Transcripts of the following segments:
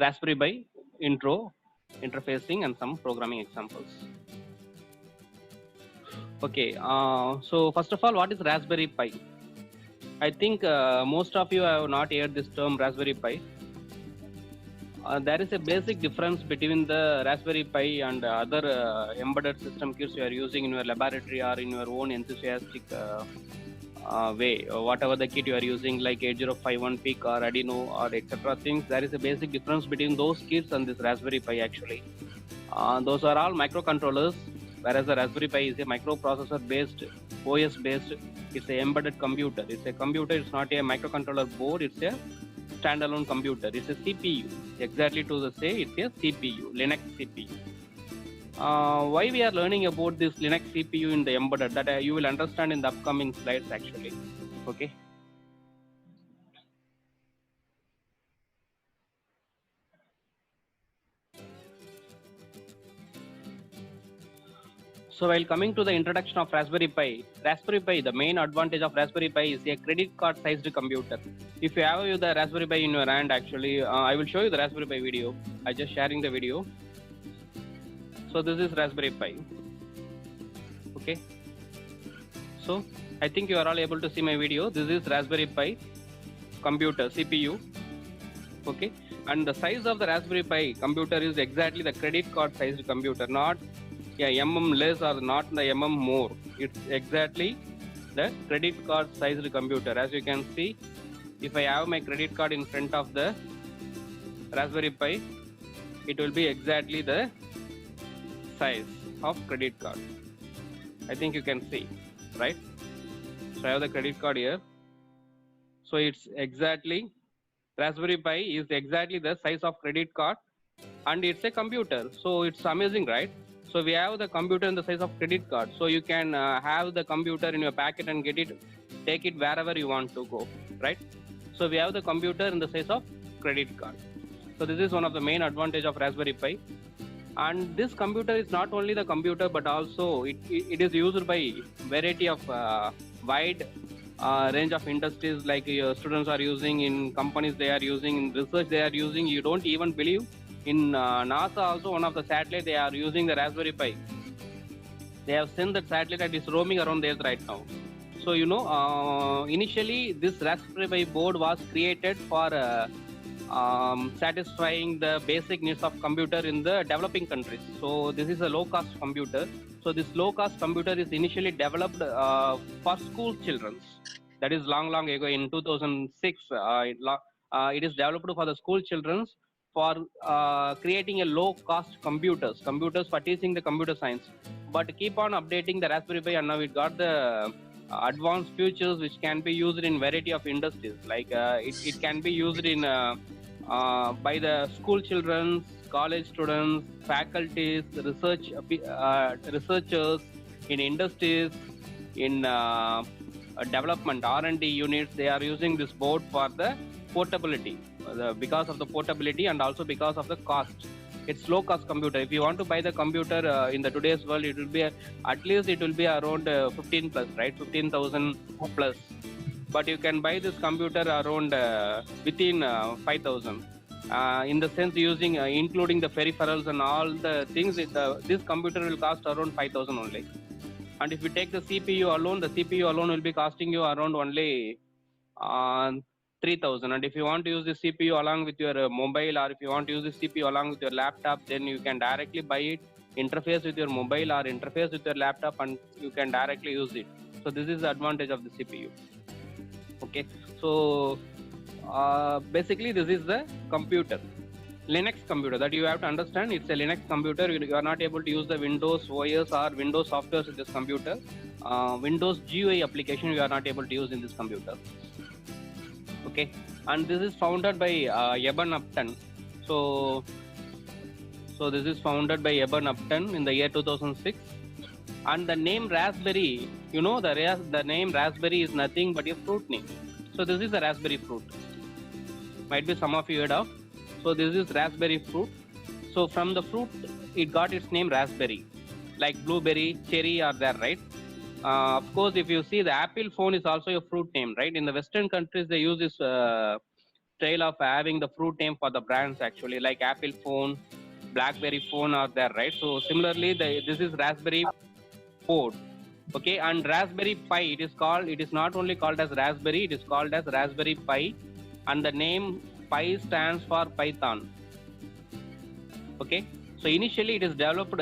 Raspberry Pi intro, interfacing, and some programming examples. Okay, so first of all, what is Raspberry Pi? I think most of you have not heard this term Raspberry Pi. There is a basic difference between the Raspberry Pi and other embedded system kits you are using in your laboratory or in your own enthusiastic way. Whatever the kit you are using, like 8051 PIC or Arduino or etc. things, there is a basic difference between those kits and this Raspberry Pi actually. Those are all microcontrollers, whereas the Raspberry Pi is a microprocessor based, OS based. It's an embedded computer. It's a computer. It's not a microcontroller board. It's a standalone computer. It's a CPU. Exactly to say, it's a CPU, Linux CPU. Why we are learning about this Linux CPU in the embedded, that you will understand in the upcoming slides actually. Okay. So while coming to the introduction of Raspberry Pi, the main advantage of Raspberry Pi is a credit card sized computer. If you have the Raspberry Pi in your hand, actually, I will show you the Raspberry Pi video. I just sharing the video. So this is Raspberry Pi. Okay. So I think you are all able to see my video. This is Raspberry Pi computer, CPU. Okay. And the size of the Raspberry Pi computer is exactly the credit card sized computer, not less or not the more. It's exactly the credit card sized computer. As you can see, if I have my credit card in front of the Raspberry Pi, it will be exactly the size of credit card. I think you can see, right? So I have the credit card here. So it's exactly, Raspberry Pi is exactly the size of credit card, and it's a computer. So it's amazing, right? So we have the computer in the size of credit card. So you can have the computer in your pocket and take it wherever you want to go, right? So we have the computer in the size of credit card. So this is one of the main advantage of Raspberry Pi. And this computer is not only the computer, but also it is used by variety of wide range of industries, like your students are using, in companies they are using, in research they are using. You don't even believe. In NASA also, one of the satellites, they are using the Raspberry Pi. They have sent that satellite that is roaming around the Earth right now. So, initially this Raspberry Pi board was created for satisfying the basic needs of computer in the developing countries. So this is a low-cost computer. So this low-cost computer is initially developed for school children. That is long ago in 2006. It is developed for the school children for creating a low-cost computers for teaching the computer science. But keep on updating the Raspberry Pi, and now it got the advanced features which can be used in variety of industries. Like it can be used in by the school children, college students, faculties, researchers, in industries, in development R&D units. They are using this board for the portability, because of the portability and also because of the cost. It's low cost computer. If you want to buy the computer in the today's world, it will be at least it will be around 15 plus, right? 15,000 plus. But you can buy this computer around within 5,000. In the sense using including the peripherals and all the things, this computer will cost around 5,000 only. And if you take the CPU alone, will be costing you around only 3,000. And if you want to use the CPU along with your mobile, or if you want to use the CPU along with your laptop, then you can directly buy it, interface with your mobile or interface with your laptop, and you can directly use it. So this is the advantage of the CPU. Okay, so basically this is the computer, Linux computer, that you have to understand. It's a Linux computer. You are not able to use the Windows OS or Windows software with this computer. Windows GUI application you are not able to use in this computer. Okay, and this is founded by Eben Upton. So this is founded by Eben Upton in the year 2006. And the name Raspberry, the name Raspberry is nothing but a fruit name. So this is a raspberry fruit. Might be some of you heard of. So this is raspberry fruit. So from the fruit, it got its name Raspberry. Like blueberry, cherry are there, right? Of course, if you see, the Apple phone is also a fruit name, right? In the Western countries, they use this style of having the fruit name for the brands actually, like Apple phone, BlackBerry phone are there, right? So similarly, this is Raspberry board. Okay, and Raspberry Pi, it is not only called as Raspberry, it is called as Raspberry Pi, and the name Pi stands for Python. Okay, so initially it is developed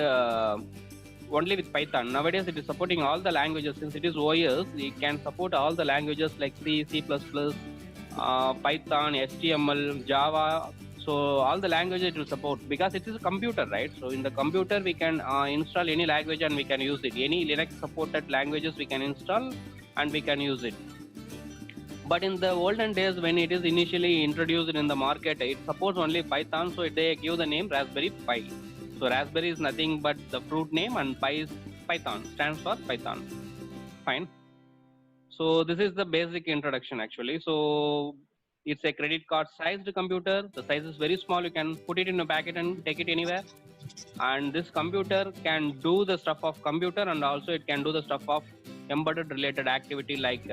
only with Python. Nowadays it is supporting all the languages. Since it is OS, it can support all the languages like C, C++, Python, HTML, Java. So all the languages it will support, because it is a computer, right? So in the computer we can install any language and we can use it. Any Linux supported languages we can install and we can use it. But in the olden days, when it is initially introduced in the market, it supports only Python, so they give the name Raspberry Pi. So Raspberry is nothing but the fruit name, and Pi is Python, stands for Python. Fine. So this is the basic introduction actually. So it's a credit card sized computer. The size is very small. You can put it in a packet and take it anywhere. And this computer can do the stuff of computer, and also it can do the stuff of embedded related activity, like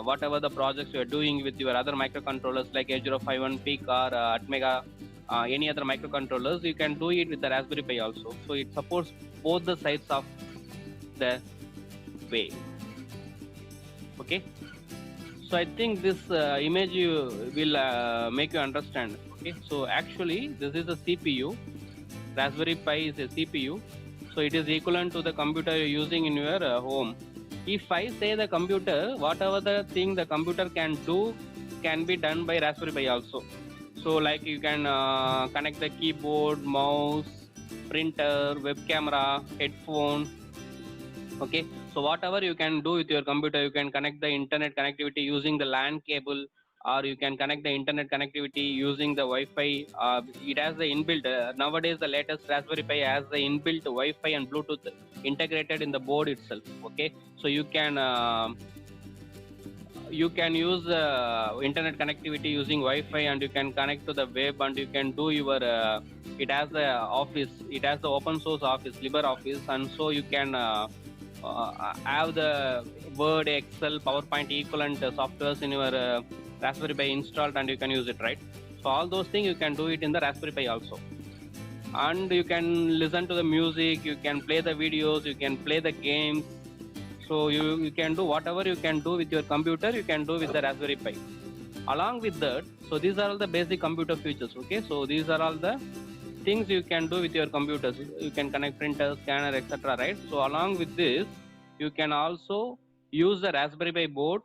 whatever the projects you are doing with your other microcontrollers like 8051 PIC or Atmega, any other microcontrollers, you can do it with the Raspberry Pi also. So it supports both the sides of the way. Okay, so I think this image will make you understand. Okay, so actually this is a CPU. Raspberry Pi is a CPU, so it is equivalent to the computer you're using in your home. If I say the computer, whatever the thing the computer can do can be done by Raspberry Pi also. So like you can connect the keyboard, mouse, printer, web camera, headphone. Okay, so whatever you can do with your computer, you can connect the internet connectivity using the LAN cable, or you can connect the internet connectivity using the Wi-Fi. It has the inbuilt, nowadays the latest Raspberry Pi has the inbuilt Wi-Fi and Bluetooth integrated in the board itself. Okay, so you can use internet connectivity using Wi-Fi, and you can connect to the web, and you can do your it has the office, it has the open source office, LibreOffice, and so you can have the Word, Excel, PowerPoint equivalent softwares in your Raspberry Pi installed, and you can use it, right? So all those things you can do it in the Raspberry Pi also. And you can listen to the music, you can play the videos, you can play the games. So you can do whatever you can do with your computer, you can do with the Raspberry Pi. Along with that, so these are all the basic computer features. Okay, so these are all the things you can do with your computers. You can connect printer, scanner, etc., right? So along with this, you can also use the Raspberry Pi board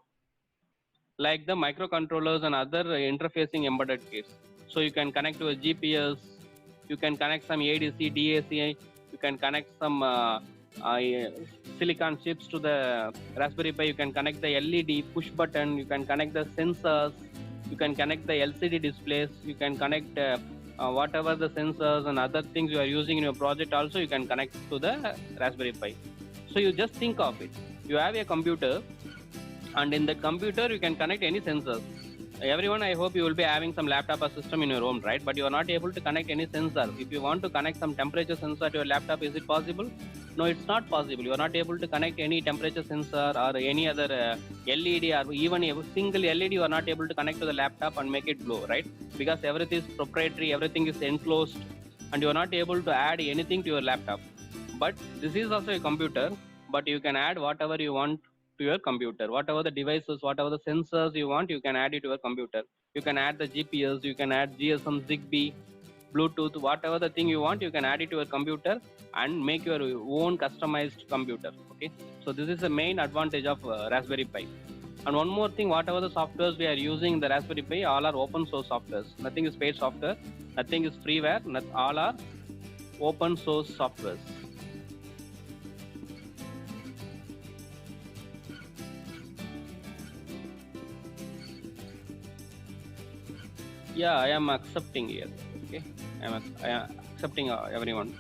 like the microcontrollers and other interfacing embedded kits. So you can connect to a GPS, you can connect some ADC, DAC, you can connect some silicon chips to the Raspberry Pi, you can connect the LED push button, you can connect the sensors, you can connect the LCD displays, you can connect whatever the sensors and other things you are using in your project also, you can connect to the Raspberry Pi. So you just think of it, you have a computer, and in the computer you can connect any sensor. Everyone, I hope you will be having some laptop or system in your home, right? But you are not able to connect any sensor. If you want to connect some temperature sensor to your laptop, is it possible? No, it's not possible. You are not able to connect any temperature sensor or any other LED, or even a single LED you are not able to connect to the laptop and make it glow, right? Because everything is proprietary, everything is enclosed, and you are not able to add anything to your laptop. But this is also a computer, but you can add whatever you want to your computer. Whatever the devices, whatever the sensors you want, you can add it to your computer. You can add the GPS, you can add GSM, Zigbee, Bluetooth, whatever the thing you want, you can add it to your computer and make your own customized computer. Okay, so this is the main advantage of Raspberry Pi. And one more thing, whatever the softwares we are using in the Raspberry Pi, all are open source softwares. Nothing is paid software, nothing is freeware, all are open source softwares. Yeah, I am accepting here. Okay, I am accepting everyone.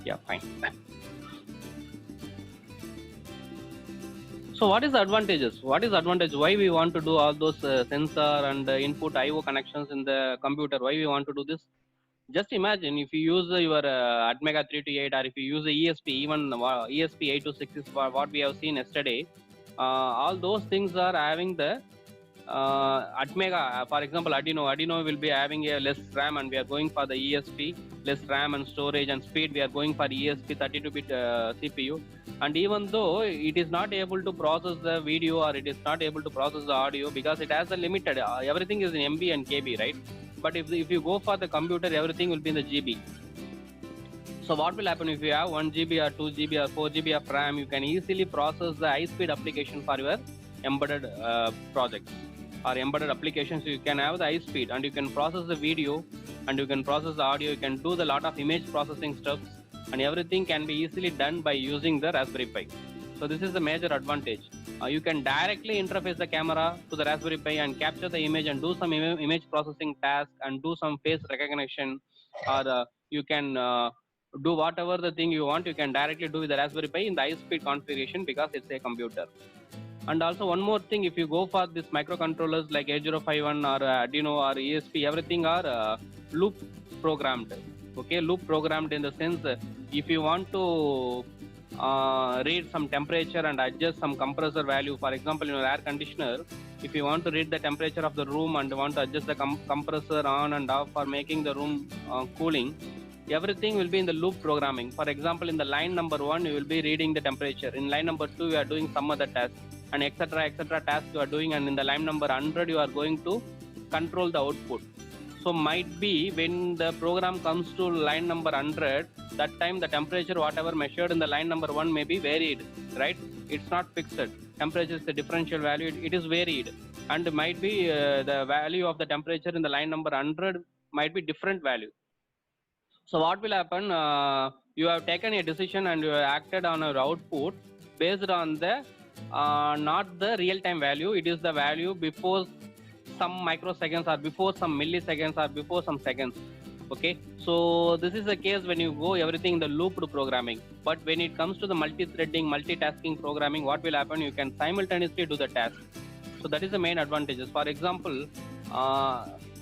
Yeah, fine. So what is the advantages? What is the advantage? Why we want to do all those sensor and input I/O connections in the computer? Why we want to do this? Just imagine if you use your Atmega 328 or if you use the ESP, even ESP 826 is what we have seen yesterday. All those things are having the Atmega, for example, Arduino will be having a less RAM, and we are going for the ESP, less RAM and storage and speed. We are going for ESP 32-bit CPU. And even though it is not able to process the video or it is not able to process the audio because it has a limited, everything is in MB and KB, right? But if you go for the computer, everything will be in the GB. So what will happen if you have 1 GB or 2 GB or 4 GB of RAM? You can easily process the high-speed application for your embedded projects or embedded applications. You can have the high speed and you can process the video and you can process the audio. You can do the lot of image processing stuff, and everything can be easily done by using the Raspberry Pi. So this is the major advantage. You can directly interface the camera to the Raspberry Pi and capture the image and do some image processing task and do some face recognition, or you can do whatever the thing you want. You can directly do with the Raspberry Pi in the high speed configuration because it's a computer. And also one more thing, if you go for this microcontrollers like 8051 or Arduino or ESP, everything are loop programmed. Okay, loop programmed in the sense if you want to read some temperature and adjust some compressor value, for example, in your air conditioner, if you want to read the temperature of the room and want to adjust the compressor on and off for making the room cooling, everything will be in the loop programming. For example, in the line number 1, you will be reading the temperature. In line number 2, you are doing some other task, and etc. task you are doing. And in the line number 100, you are going to control the output. So might be when the program comes to line number 100, that time the temperature whatever measured in the line number 1 may be varied, right? It's not fixed. Temperature is the differential value. It is varied, and might be the value of the temperature in the line number 100 might be different value. So what will happen? You have taken a decision and you have acted on your output based on the not the real-time value. It is the value before some microseconds or before some milliseconds or before some seconds. Okay, so this is the case when you go everything in the looped programming. But when it comes to the multi-threading, multitasking programming, what will happen? You can simultaneously do the task. So that is the main advantages. For example,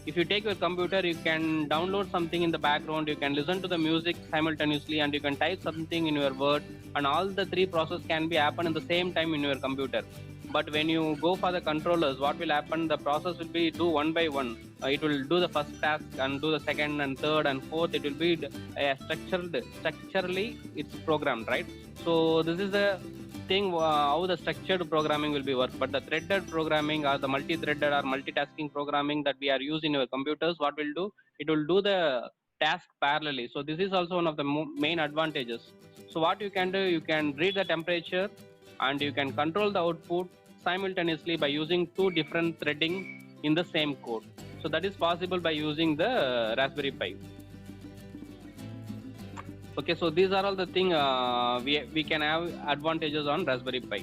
if you take your computer, you can download something in the background, you can listen to the music simultaneously, and you can type something in your Word, and all the three processes can be happen at the same time in your computer. But when you go for the controllers, what will happen? The process will be do one by one. It will do the first task and do the second and third and fourth. It will be structurally it's programmed, right? So this is the thing how the structured programming will be work. But the threaded programming or the multi-threaded or multitasking programming that we are using in our computers, what will do? It will do the task parallelly. So this is also one of the main advantages. So what you can do, you can read the temperature and you can control the output simultaneously by using two different threading in the same code. So that is possible by using the Raspberry Pi. Okay, so these are all the thing we can have advantages on Raspberry Pi.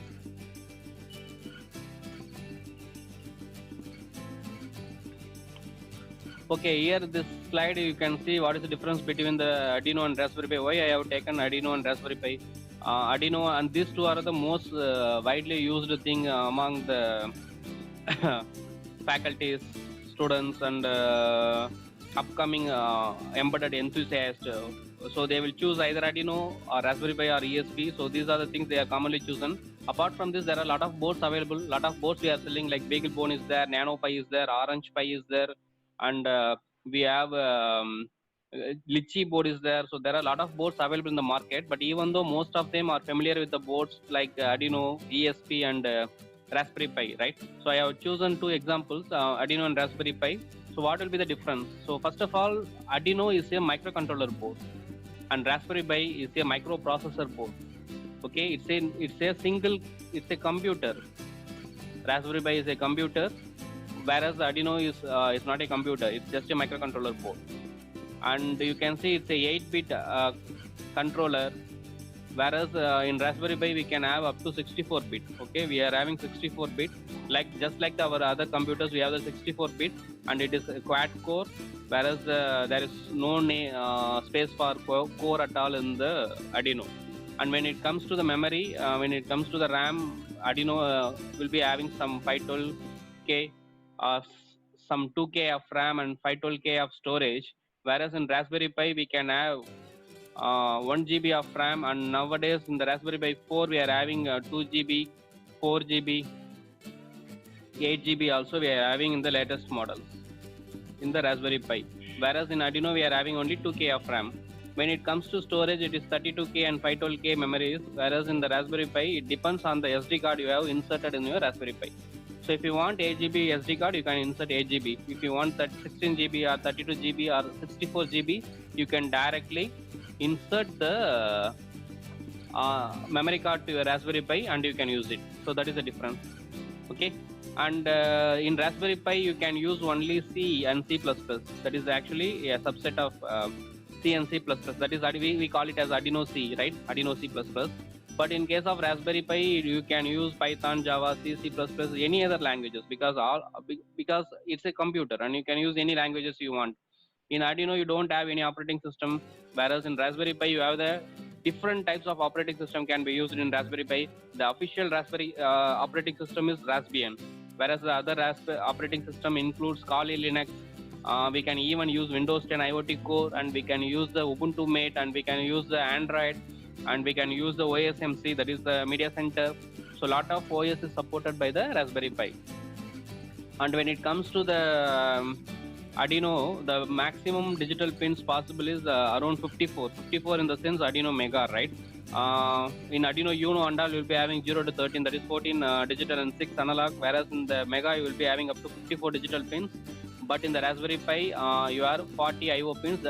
Okay, here this slide you can see what is the difference between the Arduino and Raspberry Pi. Why I have taken Arduino and Raspberry Pi. Arduino and these two are the most widely used thing among the faculties, students, and upcoming embedded enthusiasts. So they will choose either Arduino or Raspberry Pi or ESP. So these are the things they are commonly chosen. Apart from this, there are a lot of boards available. A lot of boards we are selling, like BeagleBone is there, NanoPi is there, Orange Pi is there, and we have Litchi board is there. So there are a lot of boards available in the market. But even though most of them are familiar with the boards like Arduino, ESP, and Raspberry Pi, right? So I have chosen two examples, Arduino and Raspberry Pi. So what will be the difference? So first of all, Arduino is a microcontroller board, and Raspberry Pi is a microprocessor board. Okay, it's a computer. Raspberry Pi is a computer, whereas Arduino is not a computer. It's just a microcontroller board. And you can see it's a 8-bit controller, whereas in Raspberry Pi we can have up to 64-bit. Okay, we are having 64-bit, just like our other computers. We have the 64-bit, and it is a quad core, whereas there is no space for core at all in the Arduino. And when it comes to the memory, when it comes to the RAM, Arduino will be having some 512K, some 2K of RAM and 512K of storage. Whereas in Raspberry Pi we can have 1 GB of RAM, and nowadays in the Raspberry Pi 4 we are having 2 GB, 4 GB, 8 GB also we are having in the latest models in the Raspberry Pi. Whereas in Arduino we are having only 2K of RAM. When it comes to storage, it is 32K and 512K memories, whereas in the Raspberry Pi it depends on the SD card you have inserted in your Raspberry Pi. So if you want 8GB SD card, you can insert 8GB. If you want 16GB or 32GB or 64GB, you can directly insert the memory card to your Raspberry Pi and you can use it. So that is the difference. Okay. And in Raspberry Pi you can use only C and C++. That is actually a subset of C and C++. That is we call it as Arduino C, right? Arduino C++. But in case of Raspberry Pi, you can use Python, Java, C, C++, any other languages, because it's a computer and you can use any languages you want. In Arduino you don't have any operating system, whereas in Raspberry Pi you have the different types of operating system can be used in Raspberry Pi. The official Raspberry operating system is Raspbian, whereas the other operating system includes Kali Linux. We can even use Windows 10 IoT Core, and we can use the Ubuntu Mate, and we can use the Android, and we can use the OSMC, that is the Media Center. So a lot of OS is supported by the Raspberry Pi. And when it comes to the Arduino, the maximum digital pins possible is around 54. 54 in the sense Arduino Mega, right? In Arduino Uno and all, you will be having 0 to 13, that is 14 digital and 6 analog, whereas in the Mega you will be having up to 54 digital pins. But in the Raspberry Pi, you are 40 I/O pins,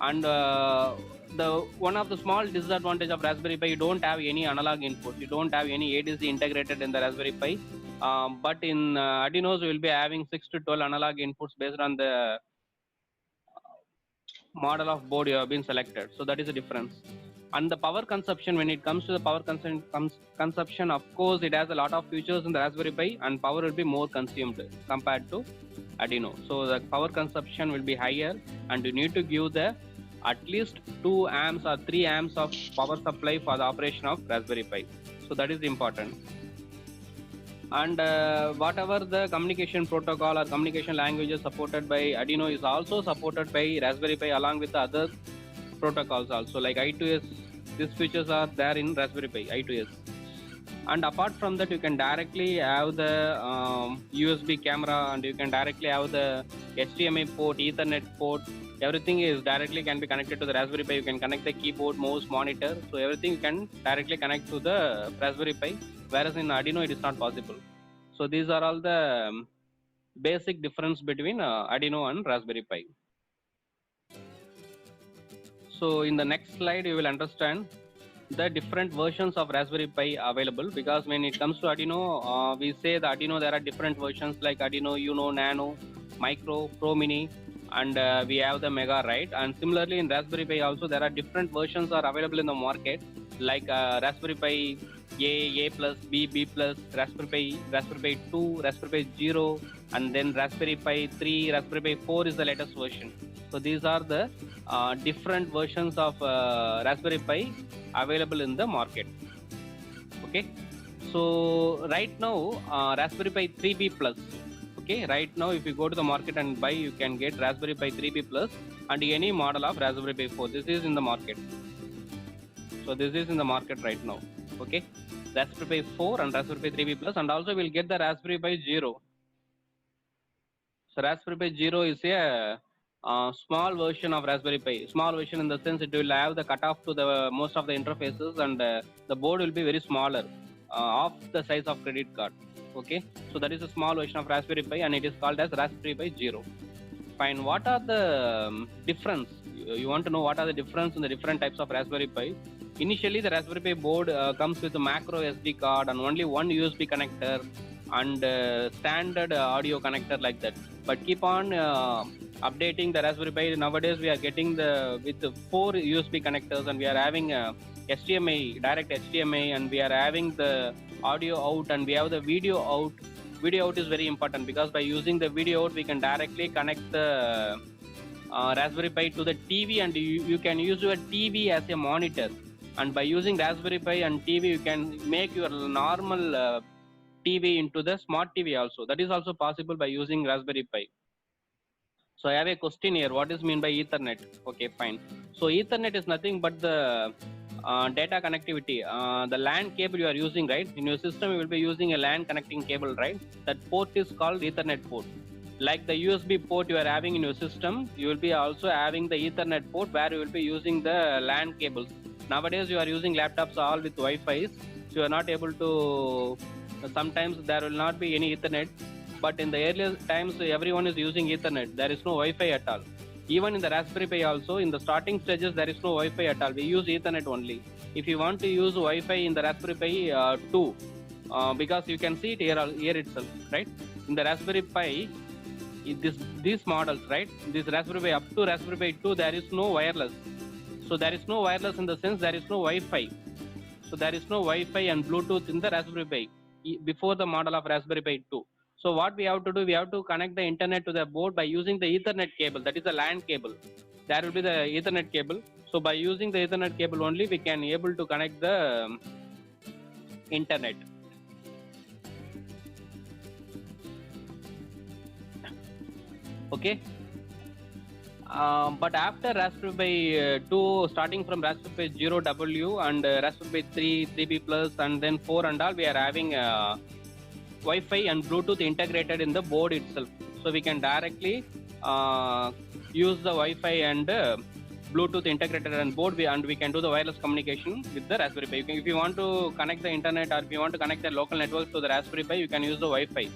and the one of the small disadvantage of Raspberry Pi, you don't have any analog input, you don't have any ADC integrated in the Raspberry Pi. But in Arduinos, we will be having 6 to 12 analog inputs based on the model of board you have been selected. So that is the difference. And the power consumption, when it comes to the power consumption, of course, it has a lot of features in the Raspberry Pi, and power will be more consumed compared to Arduino. So the power consumption will be higher, and you need to give the at least 2 amps or 3 amps of power supply for the operation of Raspberry Pi. So that is important. And whatever the communication protocol or communication languages supported by Arduino is also supported by Raspberry Pi along with the other protocols also, like I2S. These features are there in Raspberry Pi, I2S. And apart from that, you can directly have the USB camera, and you can directly have the HDMI port, Ethernet port. Everything is directly can be connected to the Raspberry Pi. You can connect the keyboard, mouse, monitor. So everything you can directly connect to the Raspberry Pi, whereas in Arduino it is not possible. So these are all the basic difference between Arduino and Raspberry Pi. So in the next slide, you will understand the different versions of Raspberry Pi available, because when it comes to Arduino, we say the Arduino there are different versions like Arduino Uno, Nano, Micro, Pro Mini, and we have the Mega, right? And similarly in Raspberry Pi also there are different versions are available in the market, like Raspberry Pi A, A+, B, B+, Raspberry Pi 2, Raspberry Pi 0, and then Raspberry Pi 3, Raspberry Pi 4 is the latest version. So these are the different versions of Raspberry Pi available in the market. Okay, so right now Raspberry Pi 3B+. Okay, right now if you go to the market and buy, you can get Raspberry Pi 3B+ and any model of Raspberry Pi 4. This is in the market. So this is in the market right now. Okay, Raspberry Pi 4 and Raspberry Pi 3B+, and also we'll get the Raspberry Pi 0. So Raspberry Pi 0 is a small version of Raspberry Pi. Small version in the sense it will have the cutoff to the most of the interfaces, and the board will be very smaller, of the size of credit card. Okay, so that is a small version of Raspberry Pi, and it is called as Raspberry Pi 0. Fine. What are the difference? You want to know what are the difference in the different types of Raspberry Pi? Initially, the Raspberry Pi board comes with a macro SD card and only one USB connector and standard audio connector like that. But keep on updating the Raspberry Pi. Nowadays, we are getting with 4 USB connectors, and we are having HDMI, direct HDMI, and we are having the audio out, and we have the video out. Video out is very important, because by using the video out, we can directly connect the Raspberry Pi to the TV, and you can use your TV as a monitor. And by using Raspberry Pi and TV, you can make your normal TV into the smart TV also. That is also possible by using Raspberry Pi. So I have a question here. What is mean by Ethernet? Okay, fine. So Ethernet is nothing but the data connectivity. The LAN cable you are using, right? In your system, you will be using a LAN connecting cable, right? That port is called Ethernet port. Like the USB port you are having in your system, you will be also having the Ethernet port where you will be using the LAN cables. Nowadays, you are using laptops all with Wi-Fi, so you are not able to. Sometimes there will not be any Ethernet, but in the earlier times, everyone is using Ethernet. There is no Wi-Fi at all. Even in the Raspberry Pi also, in the starting stages, there is no Wi-Fi at all. We use Ethernet only. If you want to use Wi-Fi in the Raspberry Pi 2, because you can see it here itself, right? In the Raspberry Pi, these models, right? This Raspberry Pi up to Raspberry Pi 2, there is no wireless. So there is no wireless in the sense there is no Wi-Fi. So there is no Wi-Fi and Bluetooth in the Raspberry Pi before the model of Raspberry Pi 2. So what we have to do, we have to connect the internet to the board by using the Ethernet cable. That is the LAN cable. There will be the Ethernet cable. So by using the Ethernet cable only, we can able to connect the internet. Okay. But after Raspberry Pi 2, starting from Raspberry Pi 0W and Raspberry Pi 3, 3B Plus, and then 4 and all, we are having Wi-Fi and Bluetooth integrated in the board itself. So we can directly use the Wi-Fi and Bluetooth integrated on board, and we can do the wireless communication with the Raspberry Pi. If you want to connect the internet or if you want to connect the local network to the Raspberry Pi, you can use the Wi-Fi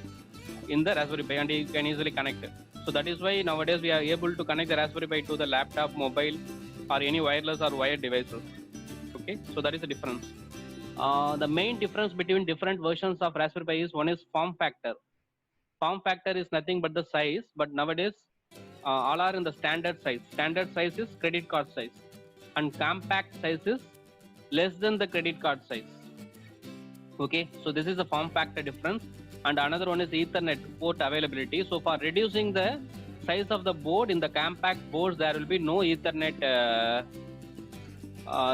in the Raspberry Pi and you can easily connect it. So that is why nowadays we are able to connect the Raspberry Pi to the laptop, mobile, or any wireless or wired devices. Okay, so that is the difference. The main difference between different versions of Raspberry Pi is one is form factor. Form factor is nothing but the size, but nowadays all are in the standard size. Standard size is credit card size, and compact size is less than the credit card size. Okay, so this is the form factor difference. And another one is Ethernet port availability. So for reducing the size of the board in the compact boards, there will be no Ethernet.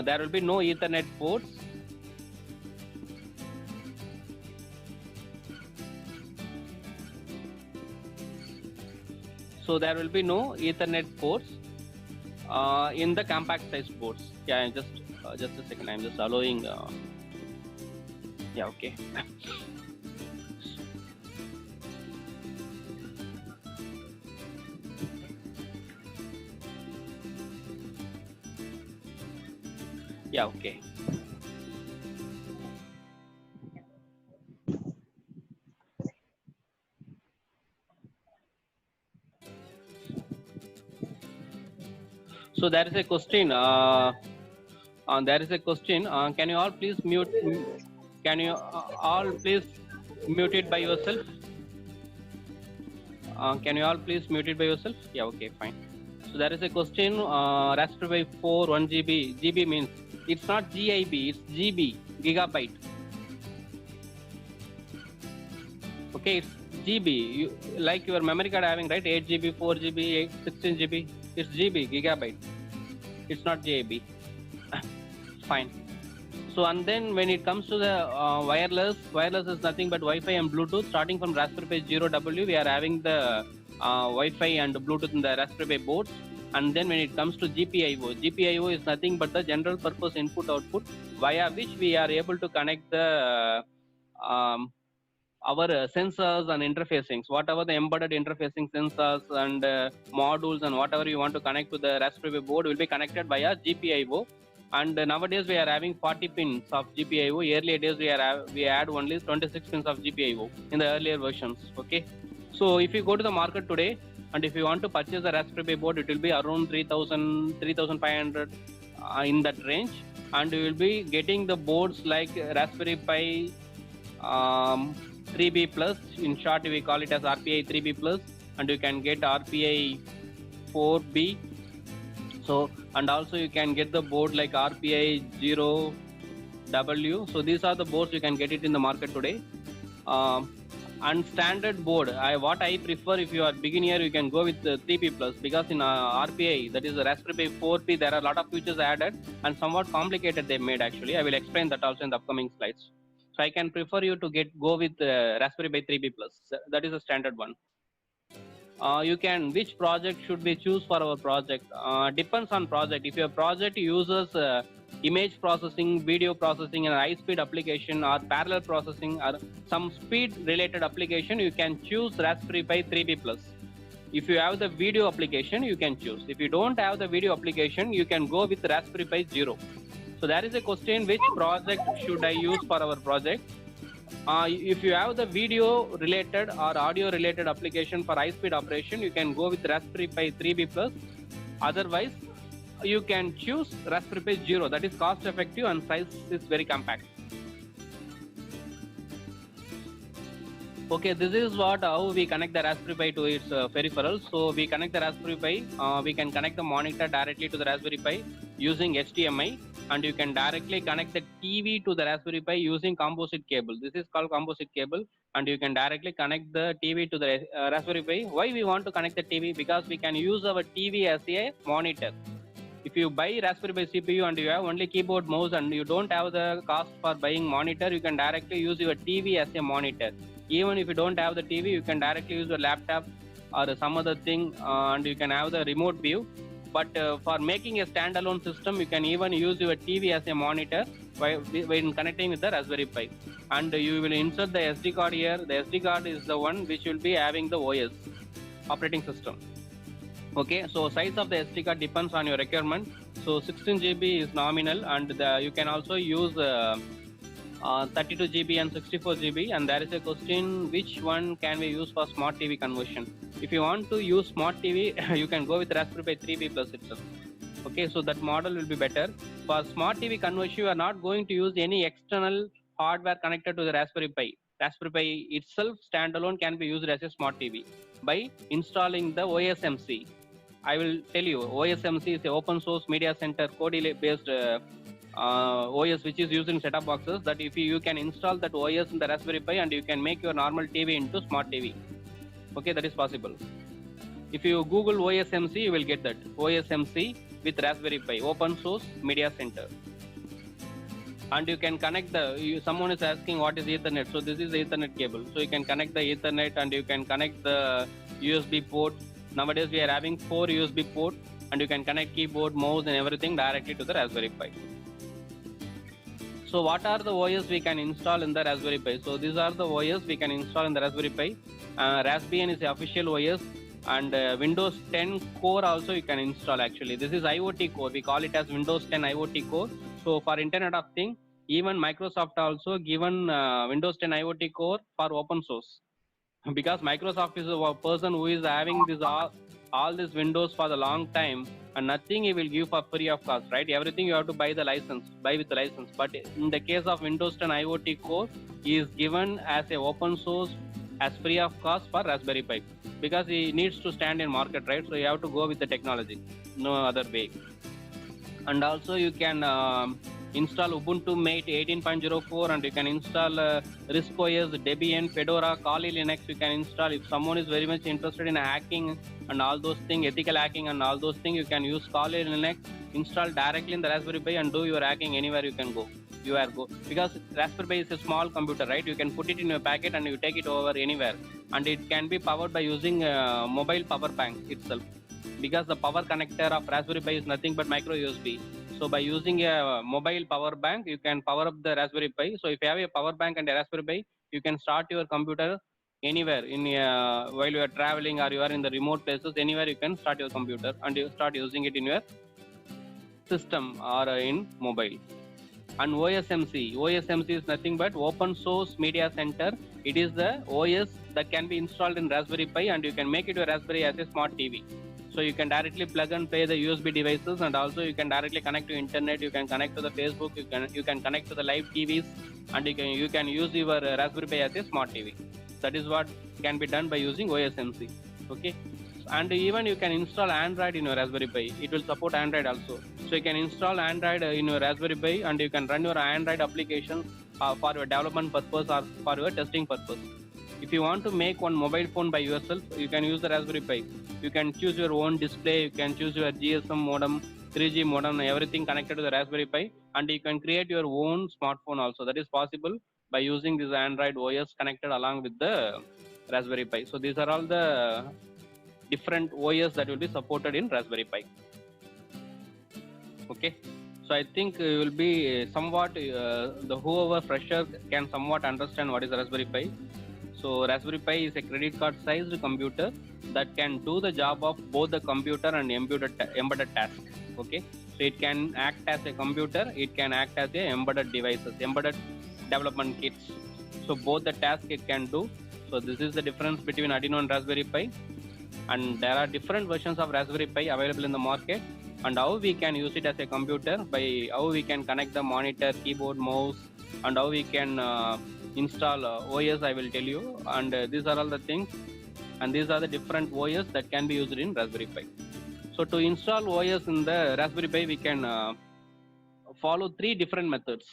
There will be no Ethernet ports. So there will be no Ethernet ports in the compact size boards. Yeah, just a second. I'm just allowing. Yeah, okay. Yeah, okay. So there is a question. There is a question. Can you all please mute? Can you all please mute it by yourself? Can you all please mute it by yourself? Yeah, okay, fine. So there is a question. Raspberry Pi 4 1 GB. GB means it's not GIB. It's GB, gigabyte. Okay, it's GB. Like your memory card having, right? 8 GB, 4 GB, 16 GB. It's GB, gigabyte. It's not GIB. Fine. So and then when it comes to the wireless is nothing but Wi-Fi and Bluetooth. Starting from Raspberry Pi 0W, we are having the Wi-Fi and Bluetooth in the Raspberry Pi boards. And then when it comes to GPIO is nothing but the general purpose input-output via which we are able to connect the our sensors and interfacings, whatever the embedded interfacing sensors and modules and whatever you want to connect to the Raspberry Pi board will be connected via GPIO. And nowadays we are having 40 pins of GPIO. Earlier days we had only 26 pins of GPIO in the earlier versions. Okay, so if you go to the market today and if you want to purchase a Raspberry Pi board, it will be around 3,000, 3,500 in that range, and you will be getting the boards like Raspberry Pi 3B Plus. In short, we call it as RPI 3B Plus, and you can get RPI 4B. So, and also you can get the board like RPI 0W. So these are the boards you can get it in the market today. And standard board, what I prefer, if you are beginner, you can go with the 3B Plus, because in RPI, that is the Raspberry Pi 4P, there are a lot of features added and somewhat complicated they made actually. I will explain that also in the upcoming slides. So I can prefer you to go with Raspberry Pi 3B Plus. That is a standard one. you can, which project should we choose for our project? Depends on project. If your project uses image processing, video processing, and high-speed application, or parallel processing, or some speed-related application, you can choose Raspberry Pi 3B Plus. If you have the video application, you can choose. If you don't have the video application, you can go with Raspberry Pi Zero. So there is a question: which project should I use for our project? If you have the video related or audio related application for high speed operation, you can go with Raspberry Pi 3B Plus. Otherwise, you can choose Raspberry Pi Zero, that is cost effective and size is very compact. Okay, this is how we connect the Raspberry Pi to its peripherals. So we connect the Raspberry Pi, we can connect the monitor directly to the Raspberry Pi using HDMI, and you can directly connect the TV to the Raspberry Pi using composite cable. This is called composite cable, and you can directly connect the TV to the Raspberry Pi. Why we want to connect the TV? Because we can use our TV as a monitor. If you buy Raspberry Pi CPU and you have only keyboard, mouse, and you don't have the cost for buying monitor, you can directly use your TV as a monitor. Even if you don't have the TV, you can directly use your laptop or some other thing, and you can have the remote view. But for making a standalone system, you can even use your TV as a monitor when connecting with the Raspberry Pi. And you will insert the SD card here. The SD card is the one which will be having the OS, operating system. Okay, so size of the SD card depends on your requirement. So 16 GB is nominal, and you can also use 32 GB and 64 GB. And there is a question: which one can we use for smart TV conversion? If you want to use smart TV, you can go with Raspberry Pi 3B Plus itself. Okay, so that model will be better. For smart TV conversion, you are not going to use any external hardware connected to the Raspberry Pi. Raspberry Pi itself standalone can be used as a smart TV by installing the OSMC. I will tell you, OSMC is an open source media center code based OS which is used in set-top boxes. That if you can install that OS in the Raspberry Pi and you can make your normal TV into smart TV. Okay, that is possible. If you Google OSMC, you will get that OSMC with Raspberry Pi, open source media center. And you can connect someone is asking what is Ethernet. So this is the Ethernet cable. So you can connect the Ethernet and you can connect the USB port. Nowadays we are having 4 USB ports, and you can connect keyboard, mouse, and everything directly to the Raspberry Pi. So what are the OS we can install in the Raspberry Pi? So these are the OS we can install in the Raspberry Pi. Raspbian is the official OS, and Windows 10 Core also you can install actually. This is IoT Core. We call it as Windows 10 IoT Core. So for Internet of Things, even Microsoft also given Windows 10 IoT Core for open source. Because Microsoft is a person who is having this all these Windows for the long time, and nothing he will give for free of cost, right? Everything you have to buy with the license. But in the case of Windows 10 IoT Core, he is given as a open source as free of cost for Raspberry Pi, because he needs to stand in market, right? So you have to go with the technology, no other way. And also you can install Ubuntu Mate 18.04, and you can install RISC OS, Debian, Fedora, Kali Linux. You can install. If someone is very much interested in hacking and all those things, ethical hacking and all those things, you can use Kali Linux, install directly in the Raspberry Pi, and do your hacking anywhere you can go. Because Raspberry Pi is a small computer, right? You can put it in your pocket and you take it over anywhere, and it can be powered by using mobile power bank itself. Because the power connector of Raspberry Pi is nothing but micro USB. So by using a mobile power bank, you can power up the Raspberry Pi. So if you have a power bank and a Raspberry Pi, you can start your computer anywhere while you are traveling or you are in the remote places. Anywhere you can start your computer and you start using it in your system or in mobile. And OSMC is nothing but open source media center. It is the OS that can be installed in Raspberry Pi, and you can make it a Raspberry as a smart TV. So you can directly plug and play the USB devices, and also you can directly connect to internet. You can connect to the Facebook. You can connect to the live TVs, and you can use your Raspberry Pi as a smart TV. That is what can be done by using OSMC. Okay, and even you can install Android in your Raspberry Pi. It will support Android also. So you can install Android in your Raspberry Pi, and you can run your Android application for your development purpose or for your testing purpose. If you want to make one mobile phone by yourself, you can use the Raspberry Pi. You can choose your own display, you can choose your GSM modem, 3G modem, everything connected to the Raspberry Pi, and you can create your own smartphone also. That is possible by using this Android OS connected along with the Raspberry Pi. So these are all the different OS that will be supported in Raspberry Pi. Okay, so I think it will be somewhat the whoever fresher can somewhat understand what is Raspberry Pi. So Raspberry Pi is a credit card sized computer that can do the job of both the computer and embedded task. Okay, so it can act as a computer, it can act as a embedded devices, embedded development kits. So both the tasks it can do. So this is the difference between Arduino and Raspberry Pi, and there are different versions of Raspberry Pi available in the market, and how we can use it as a computer, by how we can connect the monitor, keyboard, mouse, and how we can install OS, I will tell you. And these are all the things, and these are the different OS that can be used in Raspberry Pi. So to install OS in the Raspberry Pi, we can follow three different methods.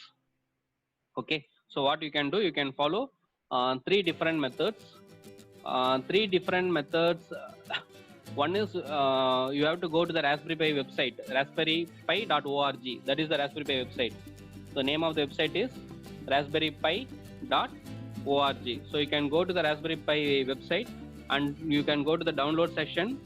Okay, so what you can do, you can follow three different methods. One is you have to go to the Raspberry Pi website, raspberrypi.org. That is the Raspberry Pi website. The name of the website is raspberrypi.org. So you can go to the Raspberry Pi website and you can go to the download section.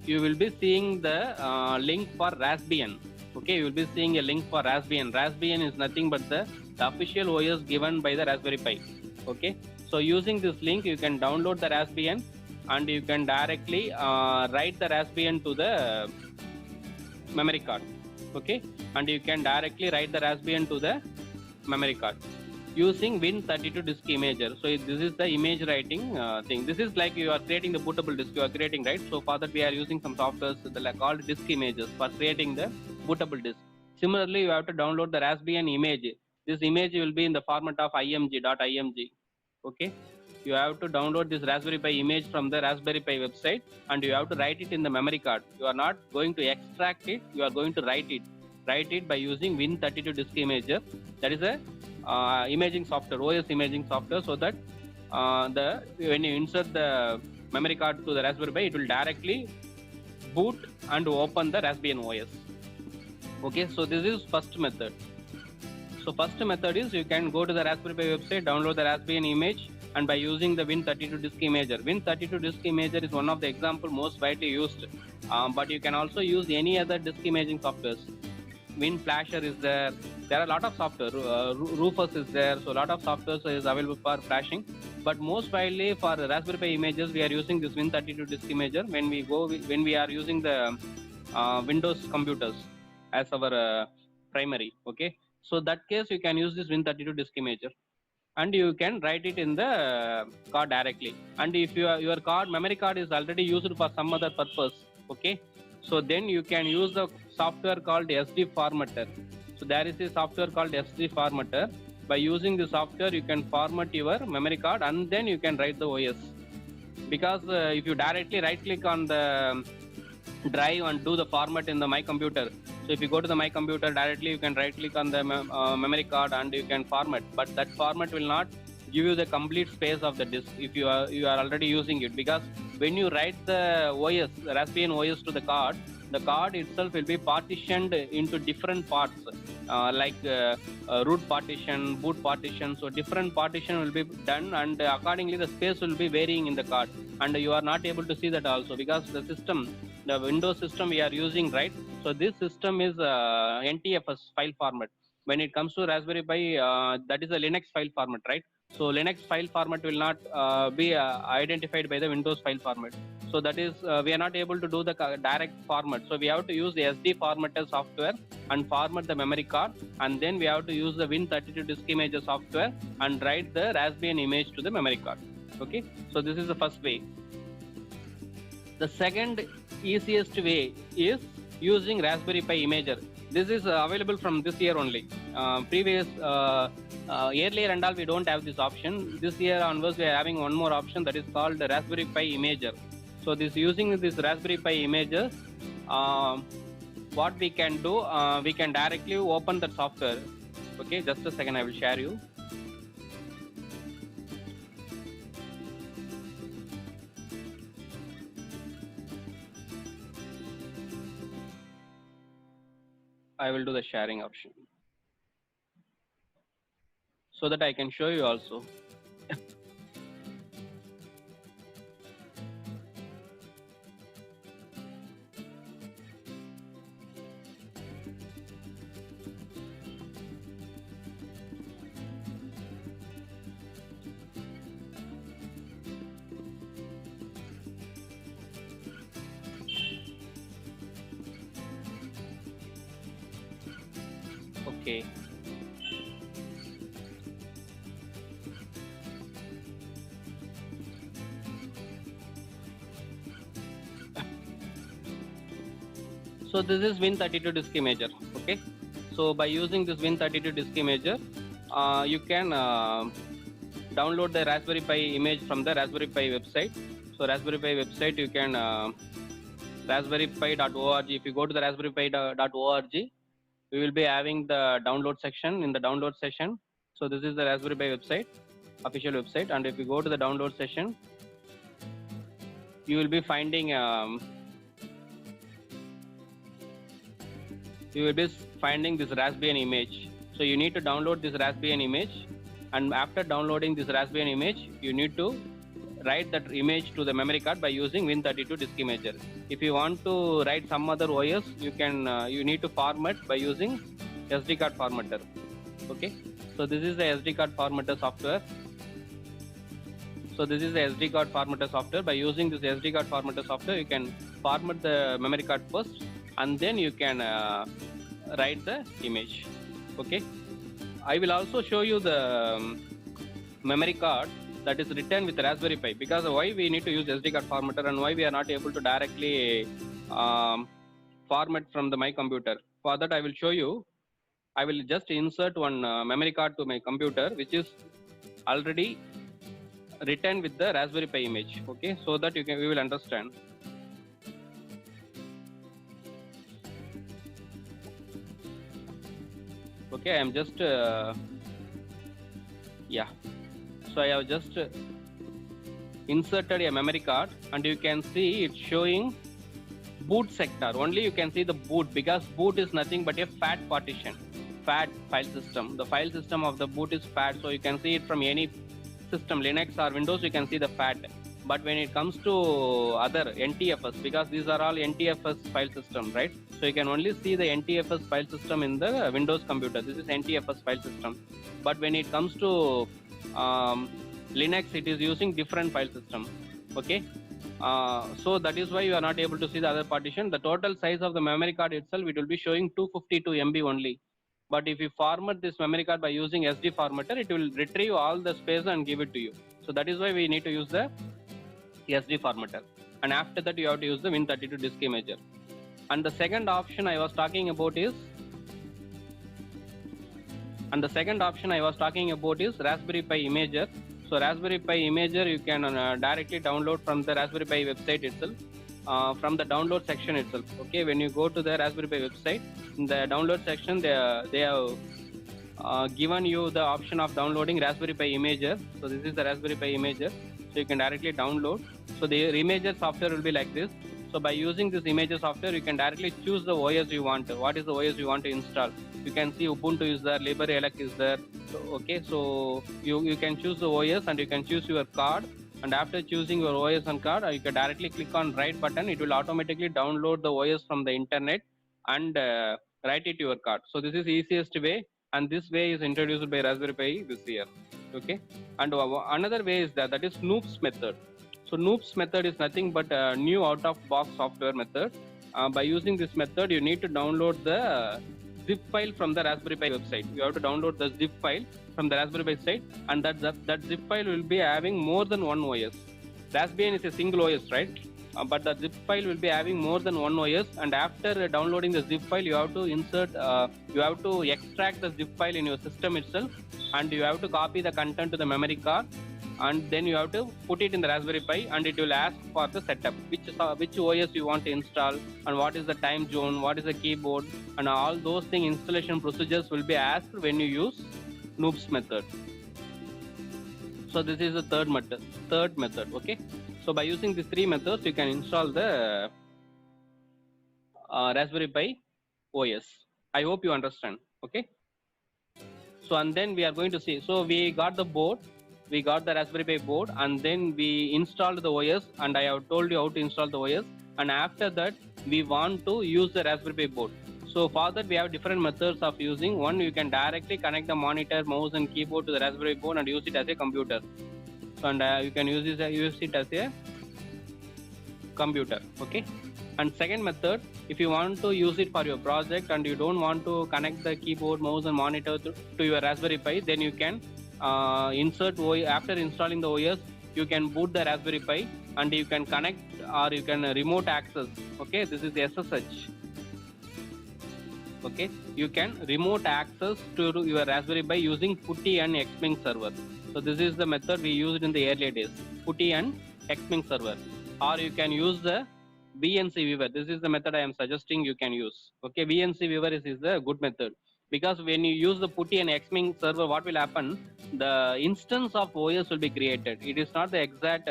You will be seeing the link for Raspbian. Okay, you will be seeing a link for Raspbian. Raspbian is nothing but the official OS given by the Raspberry Pi. Okay, so using this link, you can download the Raspbian and you can directly write the Raspbian to the memory card. Okay, and you can directly write the Raspbian to the memory card using Win32 disk imager. So this is the image writing thing. This is like you are creating the bootable disk you are creating, right? So for that we are using some softwares that are called disk images for creating the bootable disk. Similarly, you have to download the Raspbian image. This image will be in the format of img.img. Okay, you have to download this Raspberry Pi image from the Raspberry Pi website and you have to write it in the memory card. You are not going to extract it, you are going to write it by using Win32 disk imager. That is a imaging software, OS imaging software, so that when you insert the memory card to the Raspberry Pi, it will directly boot and open the Raspbian OS. Okay, so this is first method. So first method is you can go to the Raspberry Pi website, download the Raspbian image, and by using the Win32 disk imager. Win32 disk imager is one of the example most widely used, but you can also use any other disk imaging softwares. WinFlasher is there. There are a lot of software. Rufus is there. So a lot of software is available for flashing. But most widely for Raspberry Pi images, we are using this Win32 disk imager when we are using the Windows computers as our primary. Okay. So that case you can use this Win32 disk imager, and you can write it in the card directly. And if your card memory card is already used for some other purpose, okay, so then you can use the software called SD formatter. So there is a software called SD formatter. By using the software, you can format your memory card and then you can write the OS. Because if you directly right click on the drive and do the format in the My Computer, so if you go to the My Computer directly, you can right click on the memory card and you can format, but that format will not give you the complete space of the disk if you are already using it. Because when you write the OS, the Raspbian OS to the card itself will be partitioned into different parts, like root partition, boot partition. So different partition will be done, and accordingly the space will be varying in the card, and you are not able to see that also because the Windows system we are using, right? So this system is NTFS file format. When it comes to Raspberry Pi, that is a Linux file format, right? So Linux file format will not be identified by the Windows file format. So that is we are not able to do the direct format. So we have to use the SD formatter software and format the memory card, and then we have to use the Win32 disk imager software and write the Raspbian image to the memory card. Okay, so this is the first way. The second easiest way is using Raspberry Pi imager. This is available from this year only. Earlier and all we don't have this option. This year onwards we are having one more option, that is called the Raspberry Pi imager. So using this Raspberry Pi imager, what we can do, we can directly open the software. Okay, just a second, I will share you. I will do the sharing option so that I can show you also. Okay. So this is Win32 disk imager. Okay. So by using this Win32 disk imager, you can download the Raspberry Pi image from the Raspberry Pi website. So Raspberry Pi website, you can raspberrypi.org. If you go to the raspberrypi.org, we will be having the download section. In the download section, so this is the Raspberry Pi website, official website, and if you go to the download session, you will be finding this Raspbian image. So you need to download this Raspbian image, and after downloading this Raspbian image, you need to write that image to the memory card by using Win32 disk imager. If you want to write some other OS, you need to format by using SD card formatter. Okay, so this is the SD card formatter software. So this is the SD card formatter software. By using this SD card formatter software, you can format the memory card first, and then you can write the image. Okay, I will also show you the memory card that is written with Raspberry Pi, because why we need to use SD card formatter and why we are not able to directly format from my computer. For that, I will show you. I will just insert one memory card to my computer, which is already written with the Raspberry Pi image. Okay, so that we will understand. Okay, I am just yeah. So I have just inserted a memory card, and you can see it's showing boot sector. Only you can see the boot, because boot is nothing but a FAT partition, FAT file system. The file system of the boot is FAT, so you can see it from any system, Linux or Windows, you can see the FAT. But when it comes to other NTFS, because these are all NTFS file system, right? So you can only see the NTFS file system in the Windows computer. This is NTFS file system. But when it comes to Linux, it is using different file system. Okay, so that is why you are not able to see the other partition. The total size of the memory card itself, it will be showing 252 MB only. But if you format this memory card by using SD formatter, it will retrieve all the space and give it to you. So that is why we need to use the SD formatter. And after that, you have to use the Win32 disk imager. And the second option I was talking about is Raspberry Pi imager. So Raspberry Pi imager, you can directly download from the Raspberry Pi website itself, from the download section itself. Okay, when you go to the Raspberry Pi website, in the download section, they have given you the option of downloading Raspberry Pi imager. So this is the Raspberry Pi imager. So you can directly download. So the imager software will be like this. So by using this imager software, you can directly choose the OS you want. What is the OS you want to install? You can see Ubuntu is there, LibreELEC is there. So, okay, so you can choose the OS and you can choose your card. And after choosing your OS and card, you can directly click on write button. It will automatically download the OS from the internet and write it to your card. So this is the easiest way, and this way is introduced by Raspberry Pi this year. Okay, and another way is that is Noops method. So Noops method is nothing but a new out-of-box software method. By using this method, you need to download the zip file from the Raspberry Pi website. You have to download the zip file from the Raspberry Pi site, and that zip file will be having more than one OS. Raspbian is a single OS, right? But the zip file will be having more than one OS, and after downloading the zip file, you have to extract the zip file in your system itself, and you have to copy the content to the memory card, and then you have to put it in the Raspberry Pi, and it will ask for the setup, which OS you want to install, and what is the time zone, what is the keyboard, and all those installation procedures will be asked when you use Noops method. So this is the third method. Okay, so by using these three methods, you can install the Raspberry Pi OS. I hope you understand. Okay, so and then we are going to see. So we got the board, we got the Raspberry Pi board, and then we installed the OS, and I have told you how to install the OS. And after that, we want to use the Raspberry Pi board. So for that, we have different methods of using. One, you can directly connect the monitor, mouse, and keyboard to the Raspberry Pi board and use it as a computer. So, and you can use it as a computer. Okay. And second method, if you want to use it for your project and you don't want to connect the keyboard, mouse and monitor to your Raspberry Pi, then you can insert after installing the OS, you can boot the Raspberry Pi and you can connect or you can remote access. Okay, this is SSH. Okay, you can remote access to your Raspberry Pi using PuTTY and Xming server. So this is the method we used in the earlier days, PuTTY and Xming server. Or you can use the VNC Viewer. This is the method I am suggesting you can use. Okay, VNC Viewer is the good method, because when you use the PuTTY and Xming server, what will happen? The instance of OS will be created. It is not the exact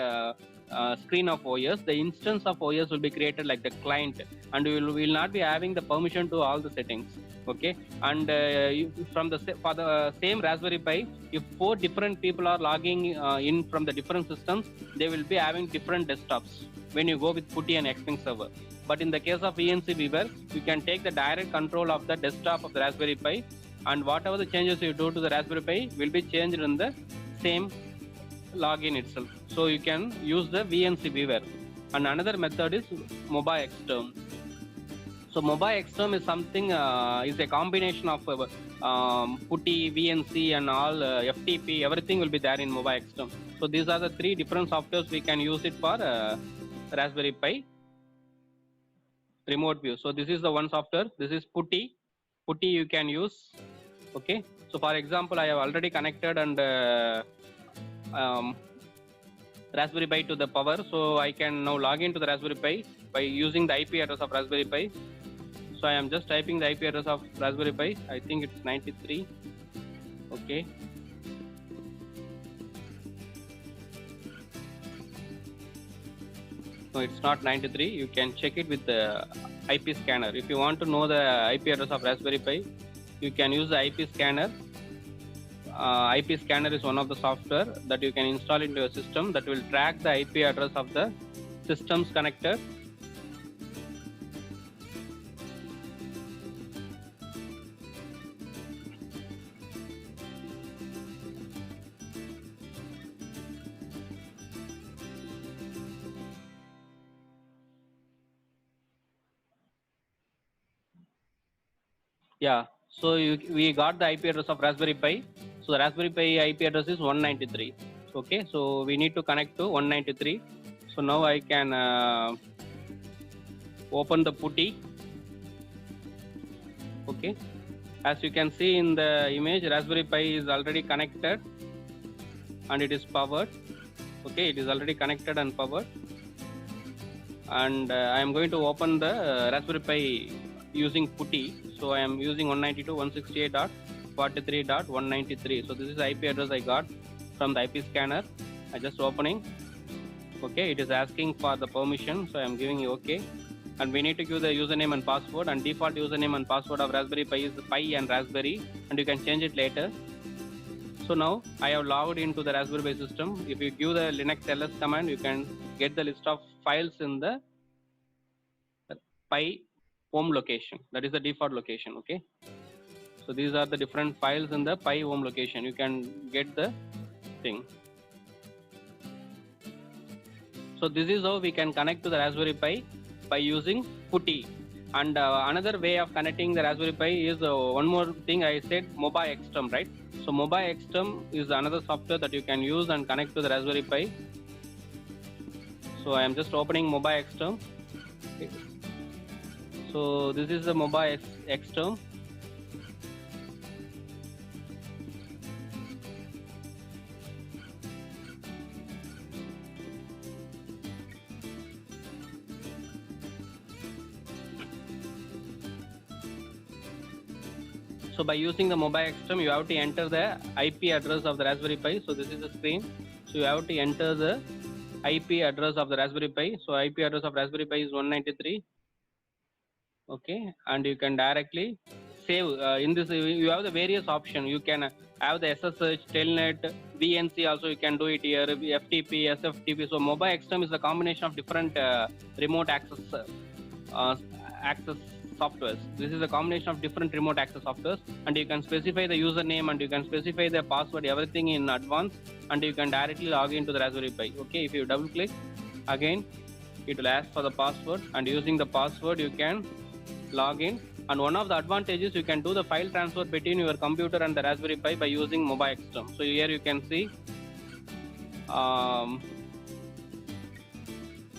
screen of OS. The instance of OS will be created like the client, and we will not be having the permission to all the settings. Okay, and for the same Raspberry Pi, if 4 different people are logging in from the different systems, they will be having different desktops when you go with PuTTY and Xming server. But in the case of VNC Viewer, you can take the direct control of the desktop of the Raspberry Pi, and whatever the changes you do to the Raspberry Pi will be changed in the same login itself. So you can use the VNC Viewer. And another method is MobiXterm. So MobiXterm is something is a combination of PuTTY, VNC, and all FTP. Everything will be there in MobiXterm. So these are the 3 different softwares we can use it for Raspberry Pi remote view. So this is the one software. This is PuTTY. PuTTY you can use. Okay. So for example, I have already connected and Raspberry Pi to the power. So I can now log into the Raspberry Pi by using the IP address of Raspberry Pi. So I am just typing the IP address of Raspberry Pi. I think it's 93. Okay. No, it's not 93. You can check it with the IP scanner. If you want to know the IP address of Raspberry Pi, you can use the IP scanner. IP scanner is one of the software that you can install into your system that will track the IP address of the systems connected. Yeah, so we got the IP address of Raspberry Pi. So the Raspberry Pi IP address is 193. Okay, so we need to connect to 193. So now I can open the PuTTY. Okay, as you can see in the image, Raspberry Pi is already connected and it is powered. Okay, it is already connected and powered. And I am going to open the Raspberry Pi using PuTTY. So I am using 192.168.43.193. So this is the IP address I got from the IP scanner. I just opening. Okay, it is asking for the permission, so I am giving OK. And we need to give the username and password, and default username and password of Raspberry Pi is Pi and Raspberry, and you can change it later. So now I have logged into the Raspberry Pi system. If you give the Linux ls command, you can get the list of files in the Pi home location. That is the default location. Okay, so these are the different files in the Pi home location. You can get the thing. So this is how we can connect to the Raspberry Pi by using PuTTY. And another way of connecting the Raspberry Pi is one more thing I said, MobiXterm, right? So MobiXterm is another software that you can use and connect to the Raspberry Pi. So I am just opening MobiXterm. Okay. So this is the MobiXterm. So by using the MobiXterm, you have to enter the IP address of the Raspberry Pi. So this is the screen. So you have to enter the IP address of the Raspberry Pi. So IP address of Raspberry Pi is 193. Okay, and you can directly save. In this, you have the various options. You can have the SSH, Telnet, VNC. Also, you can do it here. FTP, SFTP. So MobiXterm is a combination of different remote access softwares. This is a combination of different remote access softwares, and you can specify the username and you can specify the password, everything in advance, and you can directly log into the Raspberry Pi. Okay, if you double click again, it will ask for the password, and using the password you can log in. And one of the advantages, you can do the file transfer between your computer and the Raspberry Pi by using Mobile Extreme. So here you can see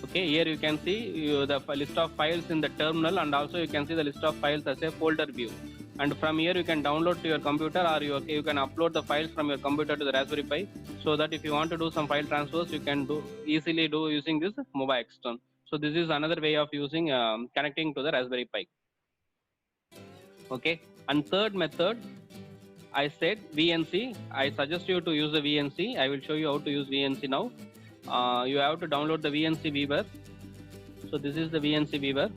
okay, here you can see the list of files in the terminal, and also you can see the list of files as a folder view. And from here you can download to your computer, or you can upload the files from your computer to the Raspberry Pi, so that if you want to do some file transfers, you can easily do using this Mobile Extern. So this is another way of using connecting to the Raspberry Pi. Okay, and third method, I said VNC. I suggest you to use the VNC. I will show you how to use VNC now. You have to download the VNC Viewer. So this is the VNC Viewer.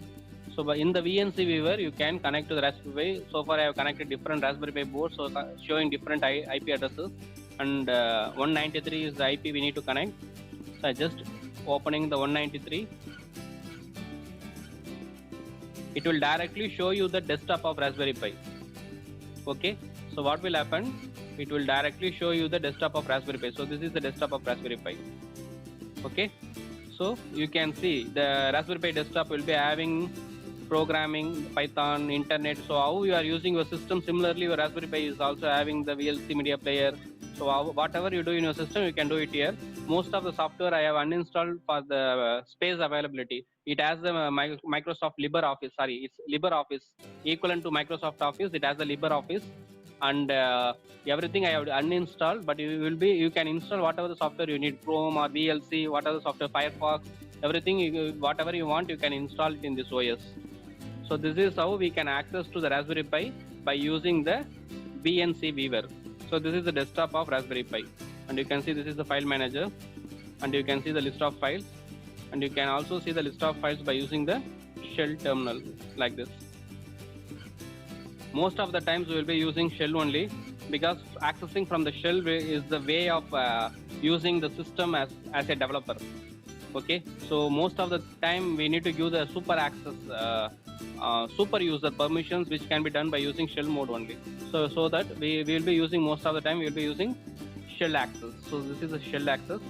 So in the VNC Viewer, you can connect to the Raspberry Pi. So far I have connected different Raspberry Pi boards, so showing different IP addresses, and 193 is the IP we need to connect. So I just opening the 193. It will directly show you the desktop of Raspberry Pi. Okay, so what will happen? It will directly show you the desktop of Raspberry Pi. So this is the desktop of Raspberry Pi. Okay, so you can see the Raspberry Pi desktop will be having programming, Python, internet. So how you are using your system, similarly your Raspberry Pi is also having the VLC media player. So whatever you do in your system, you can do it here. Most of the software I have uninstalled for the space availability. It has the Microsoft LibreOffice. Sorry, it's LibreOffice equivalent to Microsoft Office. It has the LibreOffice, and everything I have uninstalled. But you can install whatever the software you need, Chrome or VLC, whatever the software, Firefox, everything. Whatever you want, you can install it in this OS. So this is how we can access to the Raspberry Pi by using the VNC Viewer. So this is the desktop of Raspberry Pi, and you can see this is the file manager, and you can see the list of files, and you can also see the list of files by using the shell terminal like this. Most of the times we will be using shell only, because accessing from the shell is the way of using the system as a developer. Okay, so most of the time we need to use the super access super user permissions, which can be done by using shell mode only. So that we will be using, most of the time we will be using shell access. So this is a shell access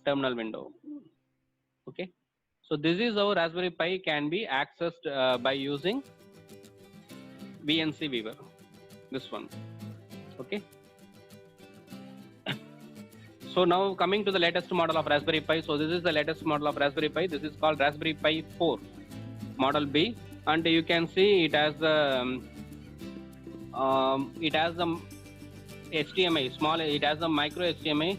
terminal window. Okay, so this is how Raspberry Pi can be accessed by using VNC Viewer, this one. Okay. So now coming to the latest model of Raspberry Pi. So this is the latest model of Raspberry Pi. This is called Raspberry Pi 4 Model B, and you can see it has the HDMI small. It has a micro HDMI,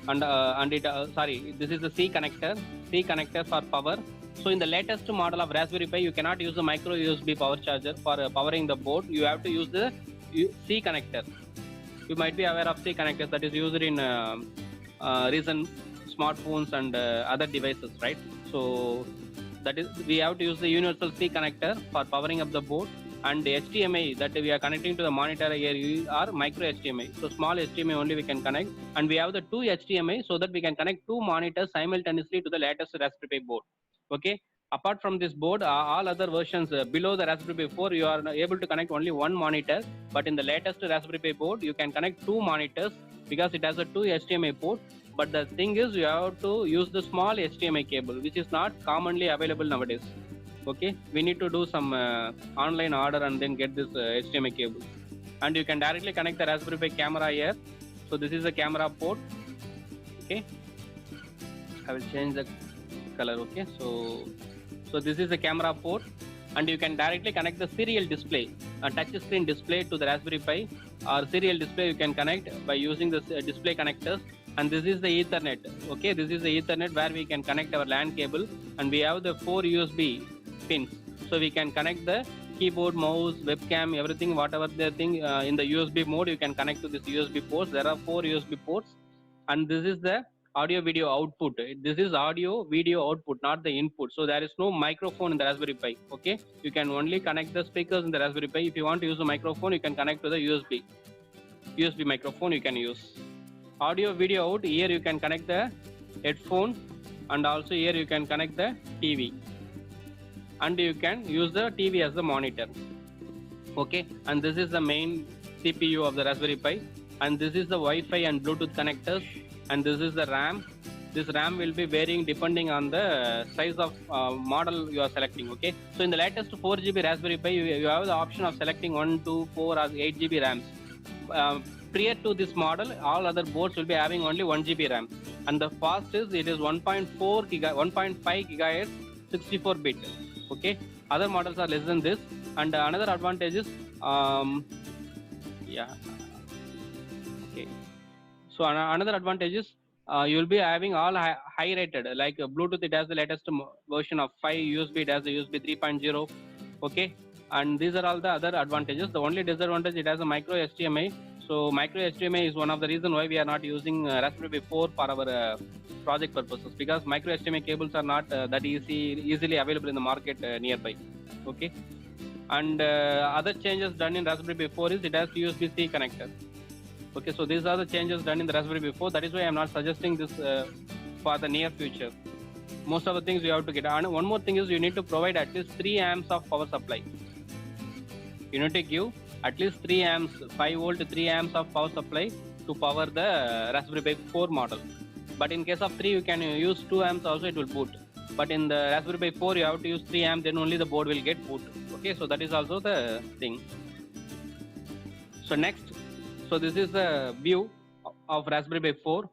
and it sorry, this is the C connector for power. So in the latest model of Raspberry Pi, you cannot use the micro USB power charger for powering the board. You have to use the C connector. You might be aware of C connectors that is used in recent smartphones and other devices, right? So that is, we have to use the universal C connector for powering up the board, and the HDMI that we are connecting to the monitor here are micro HDMI. So small HDMI only we can connect, and we have the two HDMI so that we can connect two monitors simultaneously to the latest Raspberry Pi board. Okay. Apart from this board, all other versions below the Raspberry Pi 4, you are able to connect only one monitor. But in the latest Raspberry Pi board, you can connect two monitors because it has a two HDMI port. But the thing is, you have to use the small HDMI cable, which is not commonly available nowadays. Okay, we need to do some online order and then get this HDMI cable. And you can directly connect the Raspberry Pi camera here. So this is the camera port. Okay, I will change the color. Okay, so this is the camera port, and you can directly connect the serial display, a touch screen display to the Raspberry Pi, or serial display you can connect by using the display connectors. And this is the Ethernet. Okay, this is the Ethernet where we can connect our LAN cable, and we have the 4 USB pins. So we can connect the keyboard, mouse, webcam, everything, whatever the thing in the USB mode, you can connect to this USB ports. There are 4 USB ports, and this is the audio video output. This is audio video output, not the input. So there is no microphone in the Raspberry Pi. Okay, you can only connect the speakers in the Raspberry Pi. If you want to use a microphone, you can connect to the USB microphone you can use. Audio video out, here you can connect the headphone, and also here you can connect the TV, and you can use the TV as the monitor. Okay, and this is the main CPU of the Raspberry Pi, and this is the Wi-Fi and Bluetooth connectors, and this is the RAM, this RAM will be varying depending on the size of model you are selecting. Okay, so in the latest 4 GB Raspberry Pi, you have the option of selecting 1, 2, 4 or 8 GB RAMs. Prior to this model, all other boards will be having only 1 GB RAM, and the fastest it is 1.5 gigahertz 64 bit. Okay, other models are less than this. And another advantage is yeah, okay, so another advantage is you will be having all high rated, like Bluetooth. It has the latest version of 5, USB it has the USB 3.0. okay, and these are all the other advantages. The only disadvantage, it has a micro HDMI. So micro HDMI is one of the reason why we are not using Raspberry Pi 4 for our project purposes, because micro HDMI cables are not that easily available in the market nearby. Okay, and other changes done in Raspberry Pi 4 is it has USB-C connector. Okay, so these are the changes done in the Raspberry Pi 4. That is why I am not suggesting this for the near future. Most of the things you have to get. And one more thing is you need to provide at least 3 amps of power supply. You need to give at least 3 amps, 5 volt 3 amps of power supply to power the Raspberry Pi 4 model. But in case of 3, you can use 2 amps also, it will boot. But in the Raspberry Pi 4, you have to use 3 amps, then only the board will get boot. Okay, so that is also the thing. So next, so this is the view of Raspberry Pi 4.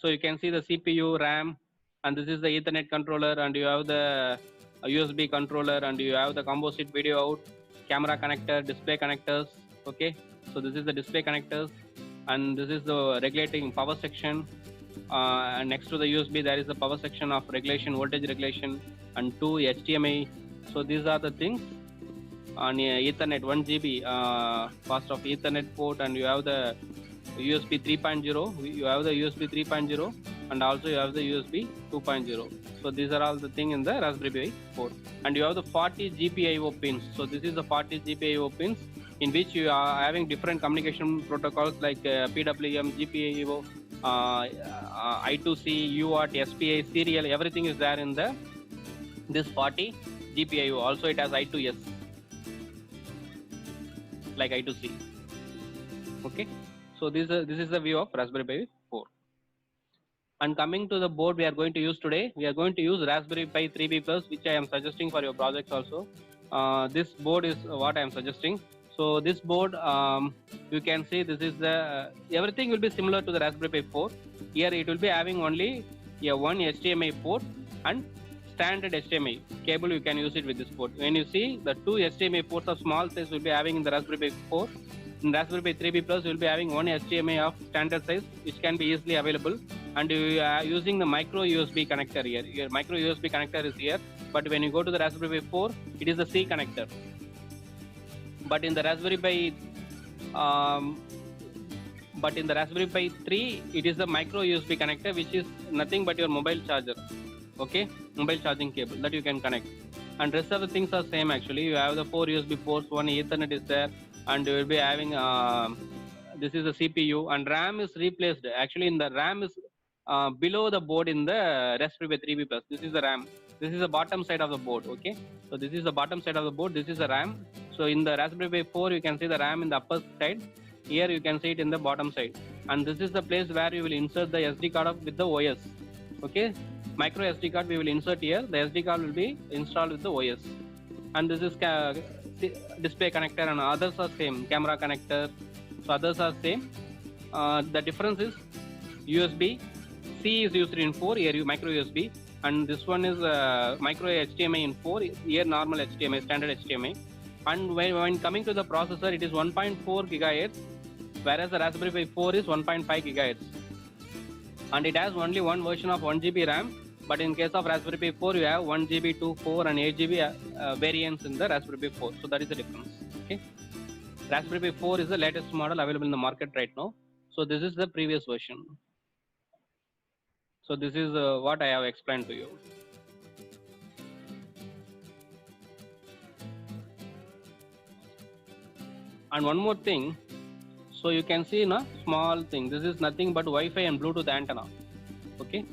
So you can see the CPU, RAM, and this is the Ethernet controller, and you have the USB controller, and you have the composite video out, camera connector, display connectors. Okay, so this is the display connectors, and this is the regulating power section. And next to the USB, there is the power section of regulation, voltage regulation, and 2 HDMI. So these are the things. On Ethernet 1 GB fast of Ethernet port, and you have the USB 3.0. You have the USB 3.0, and also you have the USB 2.0. So these are all the things in the Raspberry Pi 4. And you have the 40 GPIO pins. So this is the 40 GPIO pins, in which you are having different communication protocols like PWM, GPIO, I2C, UART, SPI, serial. Everything is there in the this 40 GPIO. Also it has I2S, like I2C. Okay, so this is the view of Raspberry Pi 4. And coming to the board we are going to use today, we are going to use Raspberry Pi 3B Plus, which I am suggesting for your projects also. This board is what I am suggesting. So this board, you can see this is the everything will be similar to the Raspberry Pi 4. Here it will be having only one HDMI port and standard HDMI cable. You can use it with this port. When you see the 2 HDMI ports of small size will be having in the Raspberry Pi 4. In Raspberry Pi 3B Plus, you will be having one HDMI of standard size, which can be easily available. And you are using the micro USB connector here. Your micro USB connector is here, but when you go to the Raspberry Pi 4, it is the C connector. But in the Raspberry Pi, but in the Raspberry Pi 3, it is the micro USB connector, which is nothing but your mobile charger. Okay, mobile charging cable that you can connect. And rest of the things are same actually. You have the 4 USB ports, one Ethernet is there, and you will be having this is the CPU, and RAM is replaced. Actually, in the RAM is below the board in the Raspberry Pi 3B Plus. This is the RAM. This is the bottom side of the board. Okay, so this is the bottom side of the board. This is the RAM. So in the Raspberry Pi 4, you can see the RAM in the upper side. Here you can see it in the bottom side, and this is the place where you will insert the SD card with the OS. Okay, micro SD card we will insert here. The SD card will be installed with the OS, and this is display connector, and others are same. Camera connector, so others are same. The difference is USB C is used in 4, here micro USB, and this one is micro HDMI in 4, here normal HDMI, standard HDMI. And when coming to the processor, it is 1.4 gigahertz, whereas the Raspberry Pi 4 is 1.5 gigahertz. And it has only one version of 1 GB RAM, but in case of Raspberry Pi 4, you have 1 GB, 2, 4 and 8 GB variants in the Raspberry Pi 4. So that is the difference. Okay, Raspberry Pi 4 is the latest model available in the market right now. So this is the previous version. So this is what I have explained to you. And one more thing, so you can see a small thing. This is nothing but Wi-Fi and Bluetooth antenna. Okay,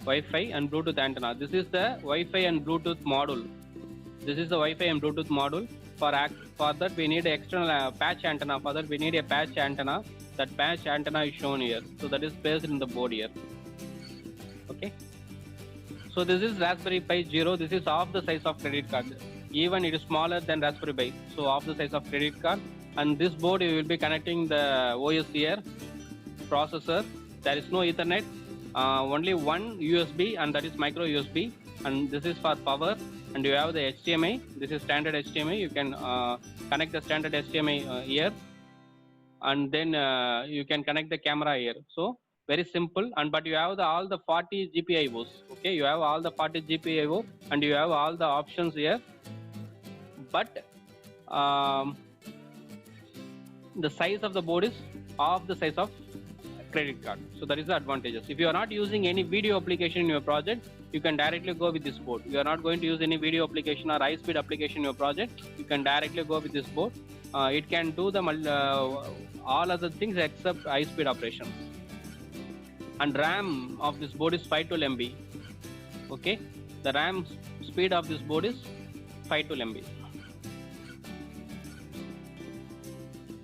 Wi-Fi and Bluetooth antenna. This is the Wi-Fi and Bluetooth module. This is the Wi-Fi and Bluetooth module. For that we need an external patch antenna. For that we need a patch antenna. That patch antenna is shown here. So that is placed in the board here. Okay. So this is Raspberry Pi Zero. This is half the size of credit card. Even it is smaller than Raspberry Pi. So half the size of credit card. And this board you will be connecting the OS here, processor. There is no Ethernet. Only one USB, and that is micro USB. And this is for power. And you have the HDMI. This is standard HDMI. You can connect the standard HDMI here, and then you can connect the camera here. So very simple. And but you have all the 40 GPIOs. Okay, you have all the 40 GPIO, and you have all the options here. But the size of the board is half the size of credit card. So that is the advantages. If you are not using any video application in your project, you can directly go with this board. You are not going to use any video application or high speed application in your project, you can directly go with this board. It can do the all other things except high speed operations. And RAM of this board is 512 MB. Okay, the RAM speed of this board is 512 MB.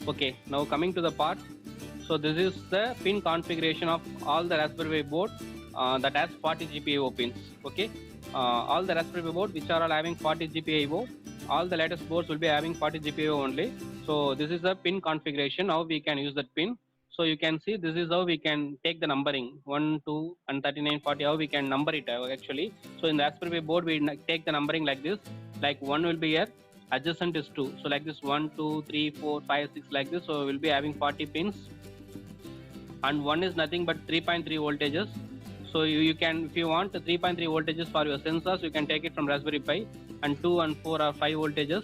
Okay, now coming to the part. So this is the pin configuration of all the Raspberry Pi board that has 40 GPIO pins. Okay, all the Raspberry Pi board which are all having 40 GPIO. All the latest boards will be having 40 GPIO only. So this is the pin configuration. How we can use that pin. So you can see this is how we can take the numbering 1, 2, and 39, 40. How we can number it actually. So in the Raspberry Pi board we take the numbering like this. Like 1 will be here. Adjacent is 2. So like this 1, 2, 3, 4, 5, 6 like this. So we'll be having 40 pins. And 1 is nothing but 3.3 voltages. So you can, if you want 3.3 voltages for your sensors, you can take it from Raspberry Pi. And 2 and 4 are 5 voltages.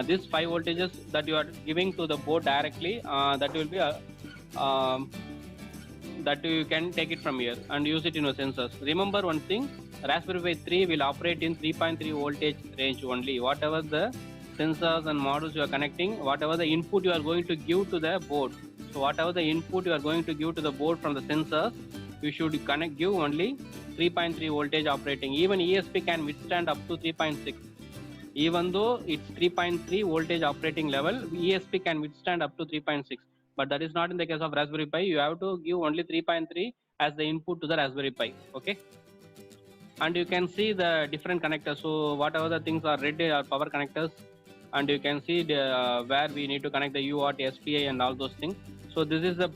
This 5 voltages that you are giving to the board directly, that will be that you can take it from here and use it in your sensors. Remember one thing, Raspberry Pi 3 will operate in 3.3 voltage range only. Whatever the sensors and modules you are connecting, whatever the input you are going to give to the board. So whatever the input you are going to give to the board from the sensors, you should give only 3.3 voltage operating. Even ESP can withstand up to 3.6. Even though it's 3.3 voltage operating level, ESP can withstand up to 3.6. But that is not in the case of Raspberry Pi. You have to give only 3.3 as the input to the Raspberry Pi. Okay. And you can see the different connectors. So whatever the things are red are power connectors. And you can see where we need to connect the UART, SPI and all those things. So this is the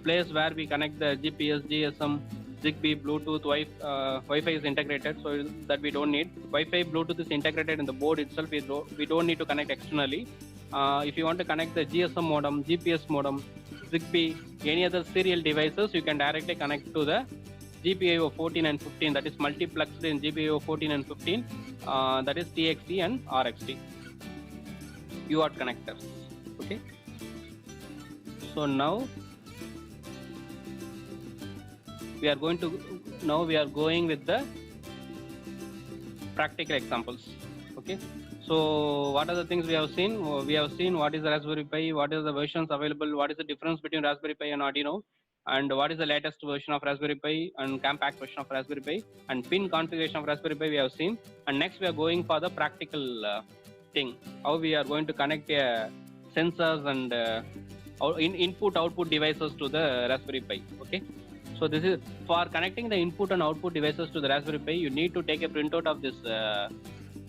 place where we connect the GPS, GSM, Zigbee, Bluetooth, Wi-Fi is integrated, so that we don't need. Wi-Fi, Bluetooth is integrated in the board itself. We don't need to connect externally. If you want to connect the GSM modem, GPS modem, Zigbee, any other serial devices, you can directly connect to the GPIO 14 and 15. That is multiplexed in GPIO 14 and 15. That is TXT and RXT. UART connectors. Okay. So now we are going with the practical examples. Okay. So what are the things we have seen? We have seen what is the Raspberry Pi, what is the versions available, what is the difference between Raspberry Pi and Arduino, and what is the latest version of Raspberry Pi and compact version of Raspberry Pi, and pin configuration of Raspberry Pi we have seen. And next we are going for the practical thing, how we are going to connect sensors and input-output devices to the Raspberry Pi. Okay. So this is for connecting the input and output devices to the Raspberry Pi. You need to take a printout of this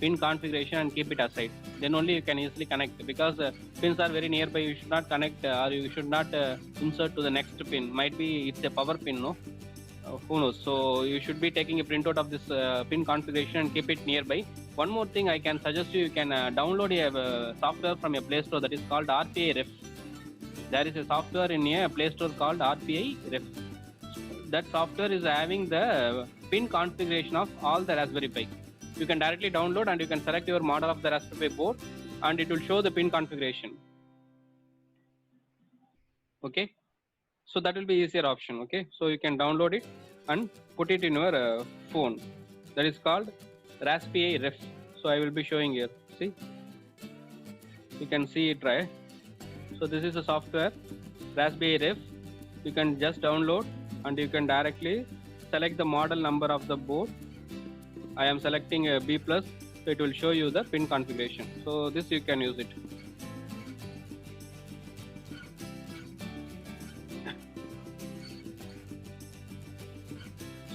pin configuration and keep it aside. Then only you can easily connect, because pins are very nearby. You should not connect or you should not insert to the next pin. Might be it's a power pin, no? Who knows? So you should be taking a printout of this pin configuration and keep it nearby. One more thing I can suggest you can download a software from a Play Store that is called RPI Ref. There is a software in a Play Store called RPI Ref. That software is having the pin configuration of all the Raspberry Pi. You can directly download and you can select your model of the Raspberry Pi board and it will show the pin configuration. Okay. So that will be easier option. Okay. So you can download it and put it in your phone. That is called Raspberry Ref. So I will be showing here. See, you can see it, right? So this is a software, Raspberry Ref. You can just download and you can directly select the model number of the board. I am selecting a B+, so it will show you the pin configuration. So this you can use it.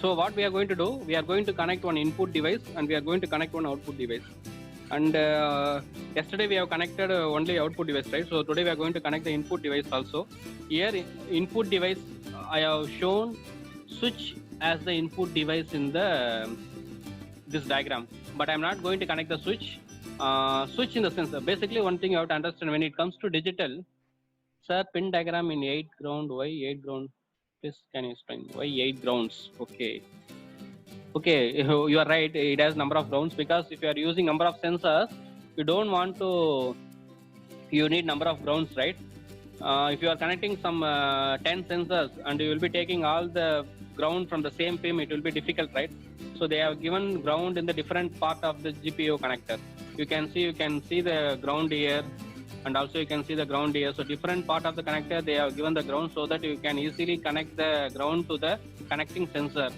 So what we are going to do, we are going to connect one input device and we are going to connect one output device. And yesterday we have connected only output device, right? So today we are going to connect the input device also. Here input device, I have shown switch as the input device in the this diagram, but I'm not going to connect the switch. Switch in the sense, basically one thing you have to understand when it comes to digital, sir, pin diagram in 8 ground, why 8 ground? Please can you explain why 8 grounds? Okay, you are right, it has number of grounds because if you are using number of sensors, you don't want to, you need number of grounds, right? If you are connecting some 10 sensors and you will be taking all the ground from the same pin, it will be difficult, right? So they have given ground in the different part of the GPIO connector. You can see the ground here, and also you can see the ground here. So different part of the connector they have given the ground so that you can easily connect the ground to the connecting sensor.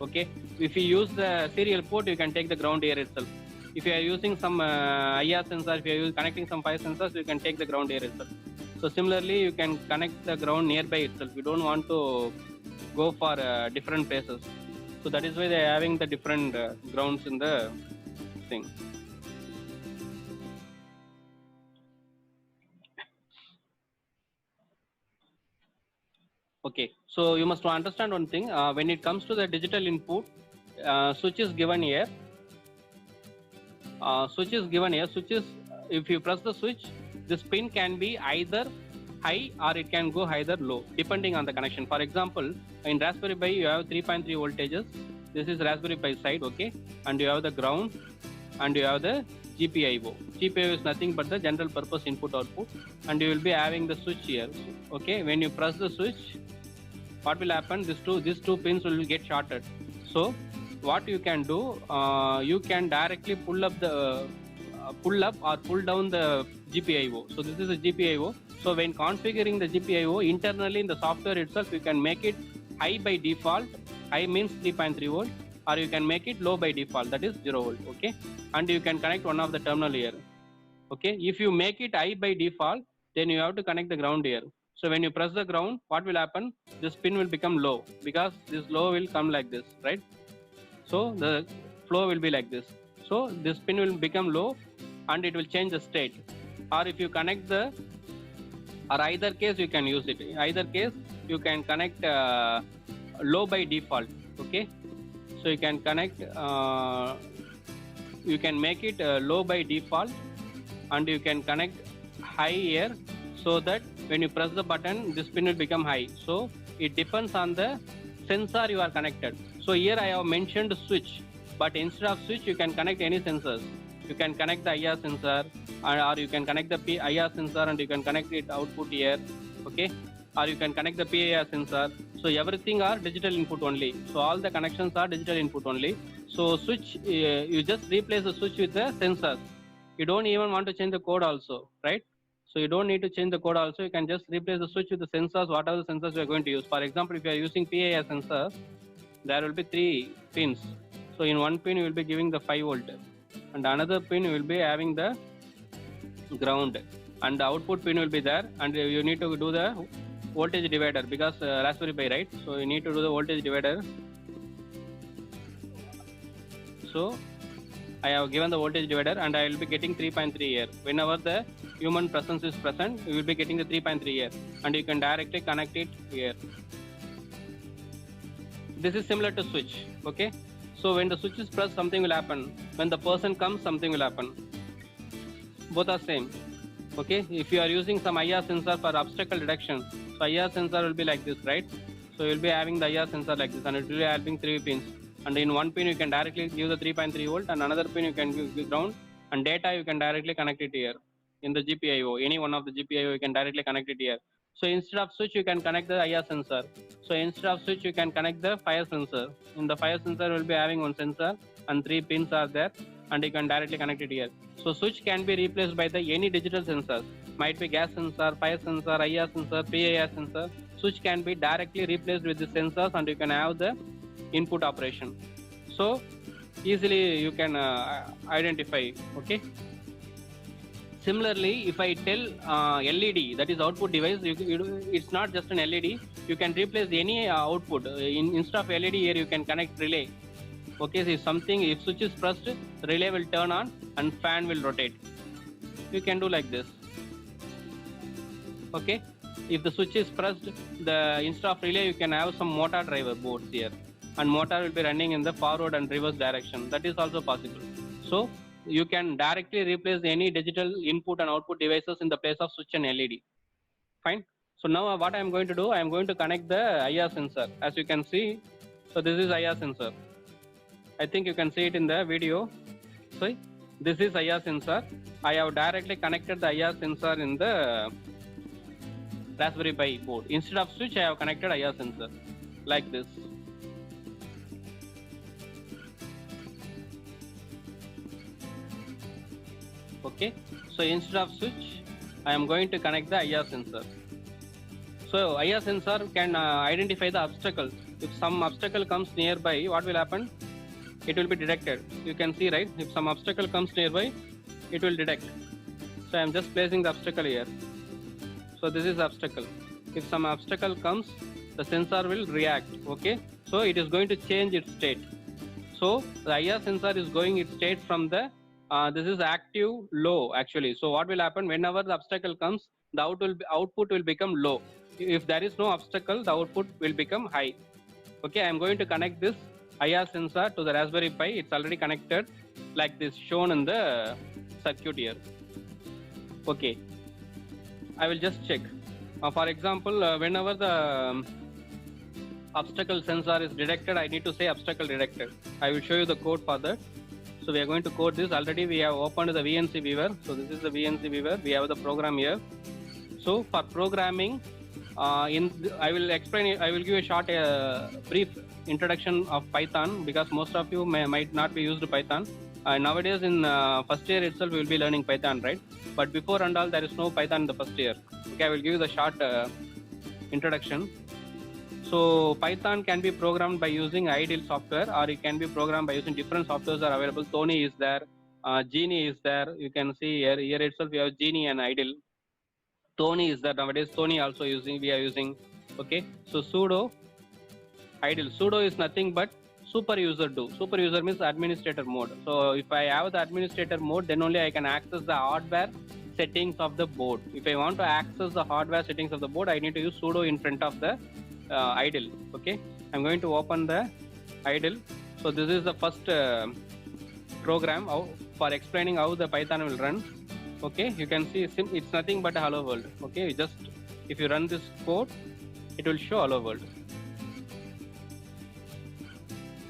Okay, if you use the serial port, you can take the ground here itself. If you are using some IR sensor, if you are connecting some 5 sensors, you can take the ground here itself. So similarly, you can connect the ground nearby itself. You don't want to go for different places. So that is why they are having the different grounds in the thing. Okay, so you must understand one thing. When it comes to the digital input, switch is given here. Switch is given here. Switch is, if you press the switch, this pin can be either high or it can go either low, depending on the connection. For example, in Raspberry Pi, you have 3.3 voltages. This is Raspberry Pi side, okay, and you have the ground, and you have the GPIO. GPIO is nothing but the general purpose input output, and you will be having the switch here. Okay, when you press the switch, what will happen? These two pins will get shorted. So what you can do, you can directly pull up or pull down the GPIO. So this is a GPIO. So when configuring the GPIO internally in the software itself, you can make it high by default. High means 3.3 volt, or you can make it low by default, that is 0 volt. Okay, and you can connect one of the terminal here. Okay, if you make it high by default, then you have to connect the ground here. So when you press the ground, what will happen? This pin will become low because this low will come like this, right? So the flow will be like this. So this pin will become low and it will change the state. Or if you connect the, or either case you can use it. Either case you can connect low by default. Okay, so you can connect, you can make it low by default, and you can connect high here, so that when you press the button, this pin will become high. So it depends on the sensor you are connected. So here I have mentioned switch, but instead of switch, you can connect any sensors. You can connect the IR sensor, or you can connect the IR sensor and you can connect it output here. Okay, or you can connect the PIR sensor. So everything are digital input only. So all the connections are digital input only. So switch, you just replace the switch with the sensors. You don't even want to change the code also, right? So you don't need to change the code also. You can just replace the switch with the sensors, whatever the sensors you are going to use. For example, if you are using PIR sensor, there will be 3 pins. So in one pin you will be giving the 5 volt, and another pin you will be having the ground, and the output pin will be there, and you need to do the voltage divider because Raspberry Pi, right? So you need to do the voltage divider. So I have given the voltage divider and I will be getting 3.3 here. Whenever the human presence is present, you will be getting the 3.3 here, and you can directly connect it here. This is similar to switch. Okay, so when the switch is pressed, something will happen. When the person comes, something will happen. Both are same. Okay, if you are using some IR sensor for obstacle detection, so IR sensor will be like this, right? So you will be having the IR sensor like this, and it will be having 3 pins. And in one pin you can directly give the 3.3 volt, and another pin you can give ground, and data you can directly connect it here in the GPIO. Any one of the GPIO you can directly connect it here. So instead of switch, you can connect the IR sensor. So instead of switch, you can connect the fire sensor. In the fire sensor will be having one sensor and 3 pins are there, and you can directly connect it here. So switch can be replaced by the any digital sensor. Might be gas sensor, fire sensor, IR sensor, PIR sensor. Switch can be directly replaced with the sensors, and you can have the input operation. So easily you can identify. Okay. Similarly, if I tell LED, that is output device, it's not just an LED. You can replace any output. Instead of LED here, you can connect relay. Okay, so if switch is pressed, the relay will turn on and fan will rotate. You can do like this. Okay, if the switch is pressed, instead of relay, you can have some motor driver boards here, and motor will be running in the forward and reverse direction. That is also possible. So you can directly replace any digital input and output devices in the place of switch and LED. Fine. So now what I am going to do, I am going to connect the IR sensor. As you can see, so this is IR sensor. I think you can see it in the video. So this is IR sensor. I have directly connected the IR sensor in the Raspberry Pi board. Instead of switch, I have connected IR sensor like this. Okay, so instead of switch, I am going to connect the IR sensor. So IR sensor can identify the obstacle. If some obstacle comes nearby, what will happen? It will be detected. You can see, right? If some obstacle comes nearby, it will detect. So I am just placing the obstacle here. So this is obstacle. If some obstacle comes, the sensor will react. Okay, so it is going to change its state. So the IR sensor is going its state from the this is active low actually. So what will happen whenever the obstacle comes, the output will become low. If there is no obstacle, the output will become high. Okay, I am going to connect this IR sensor to the Raspberry Pi. It's already connected like this, shown in the circuit here. Okay, I will just check. For example, whenever the obstacle sensor is detected, I need to say obstacle detected. I will show you the code for that. So we are going to code this. Already we have opened the VNC viewer. So this is the VNC viewer. We have the program here. So for programming, I will explain. I will give a short, brief introduction of Python, because most of you might not be used to Python. Nowadays in first year itself, we will be learning Python, right? But before and all, there is no Python in the first year. Okay, I will give you the short introduction. So Python can be programmed by using IDLE software, or it can be programmed by using different softwares are available. Thonny is there, Genie is there. You can see here itself we have Genie and IDLE. Thonny is there nowadays. Thonny also we are using. Okay, so sudo IDLE. Sudo is nothing but super user do. Super user means administrator mode. So if I have the administrator mode, then only I can access the hardware settings of the board. If I want to access the hardware settings of the board, I need to use sudo in front of the IDLE. Okay, I'm going to open the IDLE. So this is the first program for explaining how the Python will run. Okay, you can see it's nothing but a hello world. Okay, if you run this code, it will show hello world.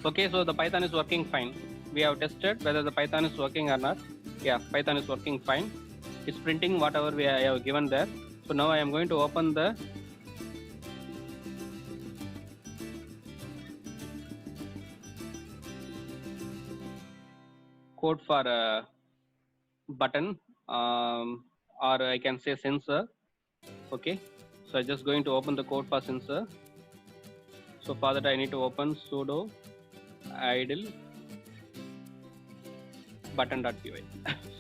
Okay, so the Python is working fine. We have tested whether the Python is working or not. Yeah, Python is working fine. It's printing whatever I have given there. So now I am going to open the code for a button, or I can say sensor. Okay, so I'm just going to open the code for sensor. So for that I need to open sudo idle button.py.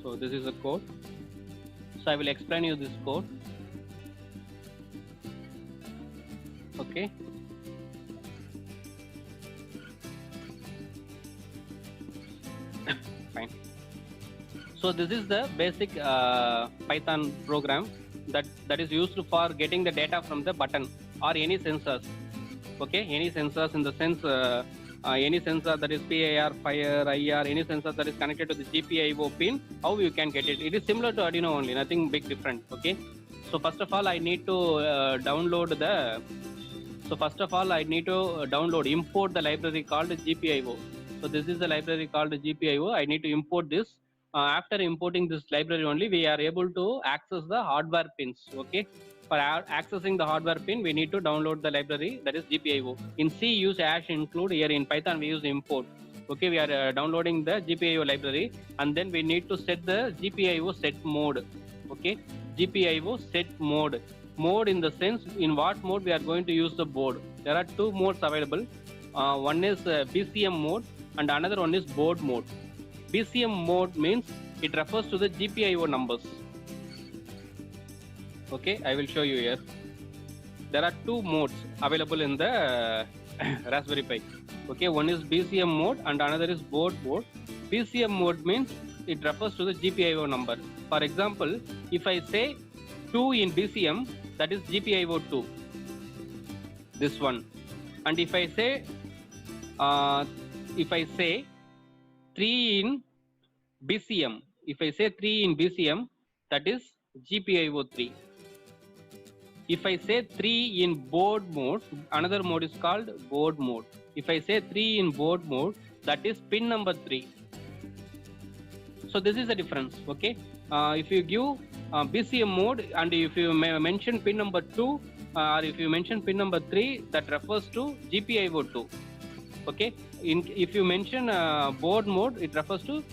So this is the code. So I will explain you this code. Okay, fine. So this is the basic Python program that is used for getting the data from the button or any sensors. Okay, any sensors in the sense any sensor that is PIR, fire, IR, any sensor that is connected to the GPIO pin, how you can get it. It is similar to Arduino only, nothing big different. Okay, so first of all I need to download import the library called GPIO. So this is the library called GPIO. I need to import this. After importing this library only, we are able to access the hardware pins. Okay, for accessing the hardware pin, we need to download the library, that is GPIO. In C, use #include. Here in Python, we use import. Okay, we are downloading the GPIO library, and then we need to set the GPIO set mode. Okay, GPIO set mode. Mode in the sense in what mode we are going to use the board. There are two modes available. One is BCM mode, and another one is board mode. BCM mode means it refers to the GPIO numbers. Okay, I will show you here. There are two modes available in the Raspberry Pi. Okay, one is BCM mode and another is board mode. BCM mode means it refers to the GPIO number. For example, if I say 2 in BCM, that is GPIO 2, this one. And if I say 3 in BCM, that is GPIO 3. If I say 3 in board mode, another mode is called board mode. If I say 3 in board mode, that is pin number 3. So this is the difference. Okay, if you give BCM mode and if you mention pin number 2 or if you mention pin number 3, that refers to GPIO 2. Okay, if you mention board mode, it refers to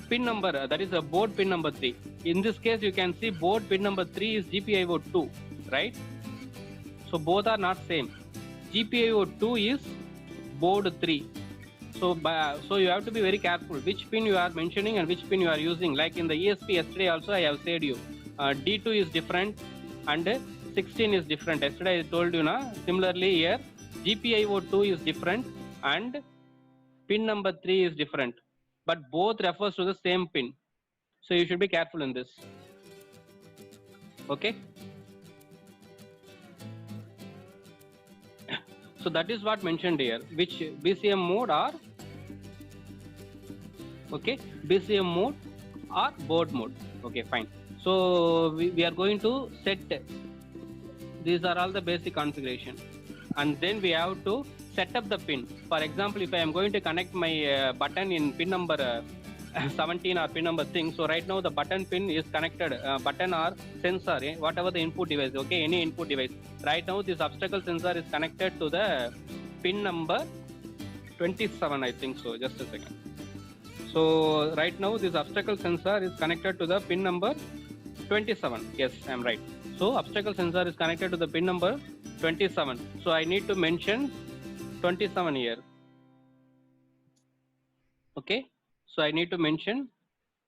pin number, that is a board pin number 3. In this case, you can see board pin number 3 is GPIO 2, right? So both are not same. GPIO 2 is board 3. So you have to be very careful which pin you are mentioning and which pin you are using. Like in the ESP yesterday also I have said you, D2 is different and 16 is different. Yesterday I told you na. Similarly here, GPIO 2 is different and pin number 3 is different, but both refers to the same pin. So you should be careful in this. Okay. So that is what mentioned here, which BCM mode or BCM mode or board mode. Okay, fine. So we are going to set, these are all the basic configuration, and then we have to set up the pin. For example, if I am going to connect my button in pin number 17 or pin number 6, so right now the button pin is connected, button or sensor, whatever the input device, okay, any input device. Right now this obstacle sensor is connected to the pin number 27, I think so. Just a second. So right now this obstacle sensor is connected to the pin number 27. Yes, I am right. So obstacle sensor is connected to the pin number 27. So I need to mention 27 here. Okay, so I need to mention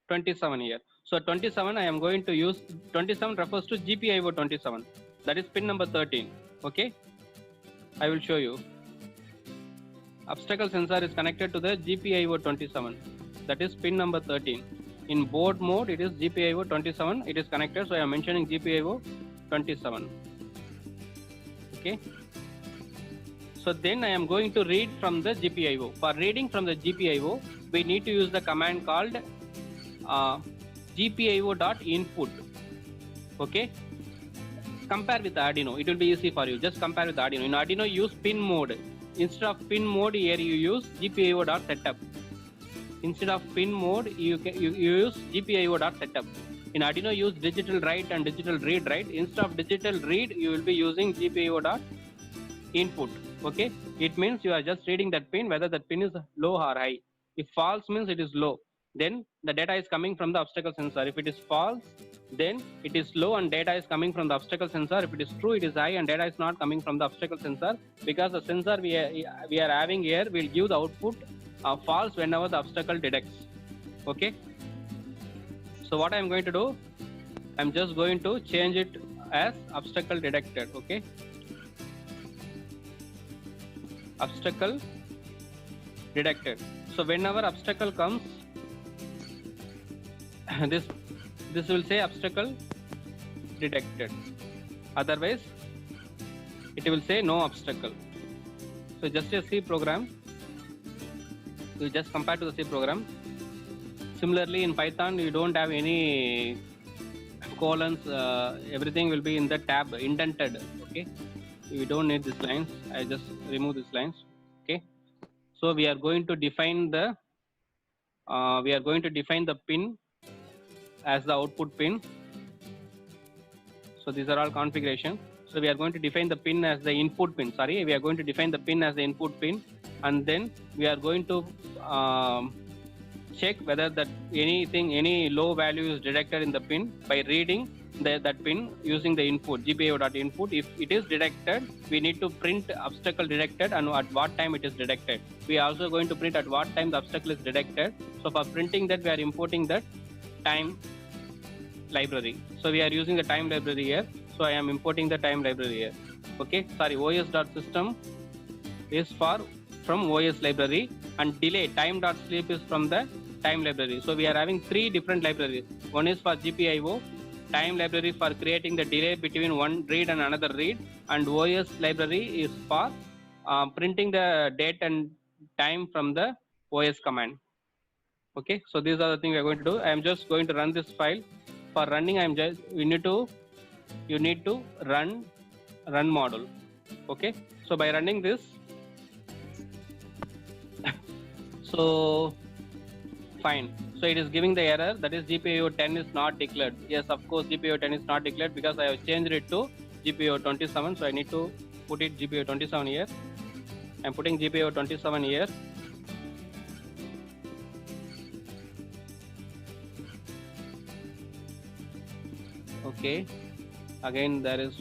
27 here. So 27 I am going to use, 27 refers to GPIO 27, that is pin number 13. Okay, I will show you. Obstacle sensor is connected to the GPIO 27, that is pin number 13. In board mode it is GPIO 27, it is connected, so I am mentioning GPIO 27. Okay, so then I am going to read from the GPIO. For reading from the GPIO, we need to use the command called GPIO.input. Okay, compare with the Arduino, it will be easy for you. Just compare with the Arduino. In Arduino, use pin mode. Instead of pin mode, here you use GPIO.setup. Instead of pin mode, you use GPIO.setup. In Arduino, use digital write and digital read, right? Instead of digital read, you will be using GPIO.input. Okay, it means you are just reading that pin, whether that pin is low or high. If false means it is low, then the data is coming from the obstacle sensor. If it is false, then it is low and data is coming from the obstacle sensor. If it is true, it is high and data is not coming from the obstacle sensor, because the sensor we are having here will give the output false whenever the obstacle detects. Okay, so what I am going to do, I am just going to change it as obstacle detected. Okay, obstacle detected. So whenever obstacle comes, this will say obstacle detected. Otherwise, it will say no obstacle. So just a C program. You just compare to the C program. Similarly, in Python, you don't have any colons. Everything will be in the tab, indented. Okay, we don't need these lines. I just remove these lines. Okay, so we are going to define the pin as the output pin. So these are all configuration. So we are going to define the pin as the input pin. Sorry, we are going to define the pin as the input pin, and then we are going to check whether that any low value is detected in the pin by reading that pin using the input GPIO.input. If it is detected, we need to print obstacle detected and at what time it is detected. We are also going to print at what time the obstacle is detected. So for printing that, we are importing that time. library. So we are using the time library here. So I am importing the time library here. Okay, sorry, os.system is from OS library, and delay time.sleep is from the time library. So we are having three different libraries. One is for GPIO, time library for creating the delay between one read and another read, and OS library is for printing the date and time from the OS command. Okay, so these are the things we are going to do. I am just going to run this file. For running, you need to run model. Okay, so by running this, so fine. So it is giving the error that is GPIO 10 is not declared. Yes, of course GPIO 10 is not declared because I have changed it to GPIO 27. So I need to put it GPIO 27 here. I'm putting GPIO 27 here. Okay, again there is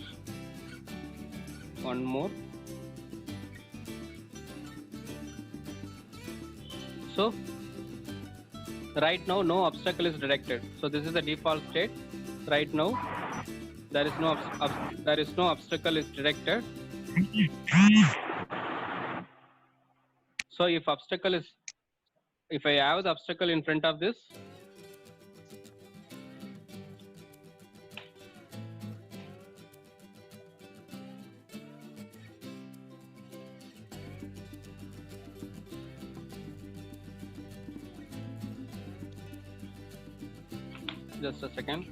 one more. So right now no obstacle is detected. So this is the default state. Right now there is no obstacle is detected. So if I have the obstacle in front of this, just a second.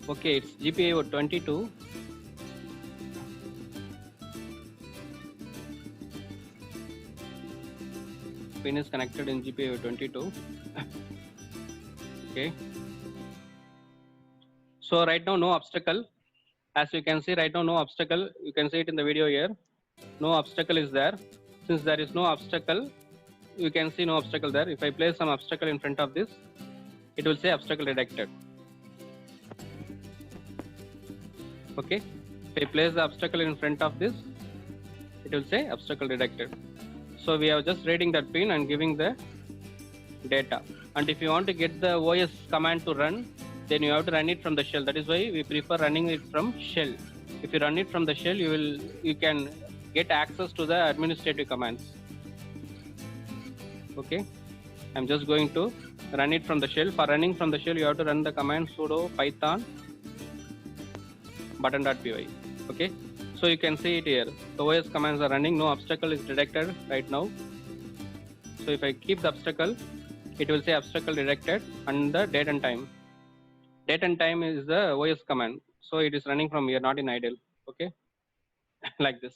Okay, it's GPIO 22. Pin is connected in GPIO 22. Okay. So right now no obstacle. As you can see, right now no obstacle. You can see it in the video here. No obstacle is there. Since there is no obstacle, you can see no obstacle there. If I place some obstacle in front of this, it will say obstacle detected. Okay. If I place the obstacle in front of this, it will say obstacle detected. So we are just reading that pin and giving the data. And if you want to get the OS command to run, then you have to run it from the shell. That is why we prefer running it from shell. If you run it from the shell, you can get access to the administrative commands. Okay, I'm just going to run it from the shell. For running from the shell, you have to run the command sudo python button.py. Okay, so you can see it here. The OS commands are running. No obstacle is detected right now. So if I keep the obstacle, it will say obstacle detected and the date and time. Date and time is the OS command. So it is running from here, not in idle. Okay, like this.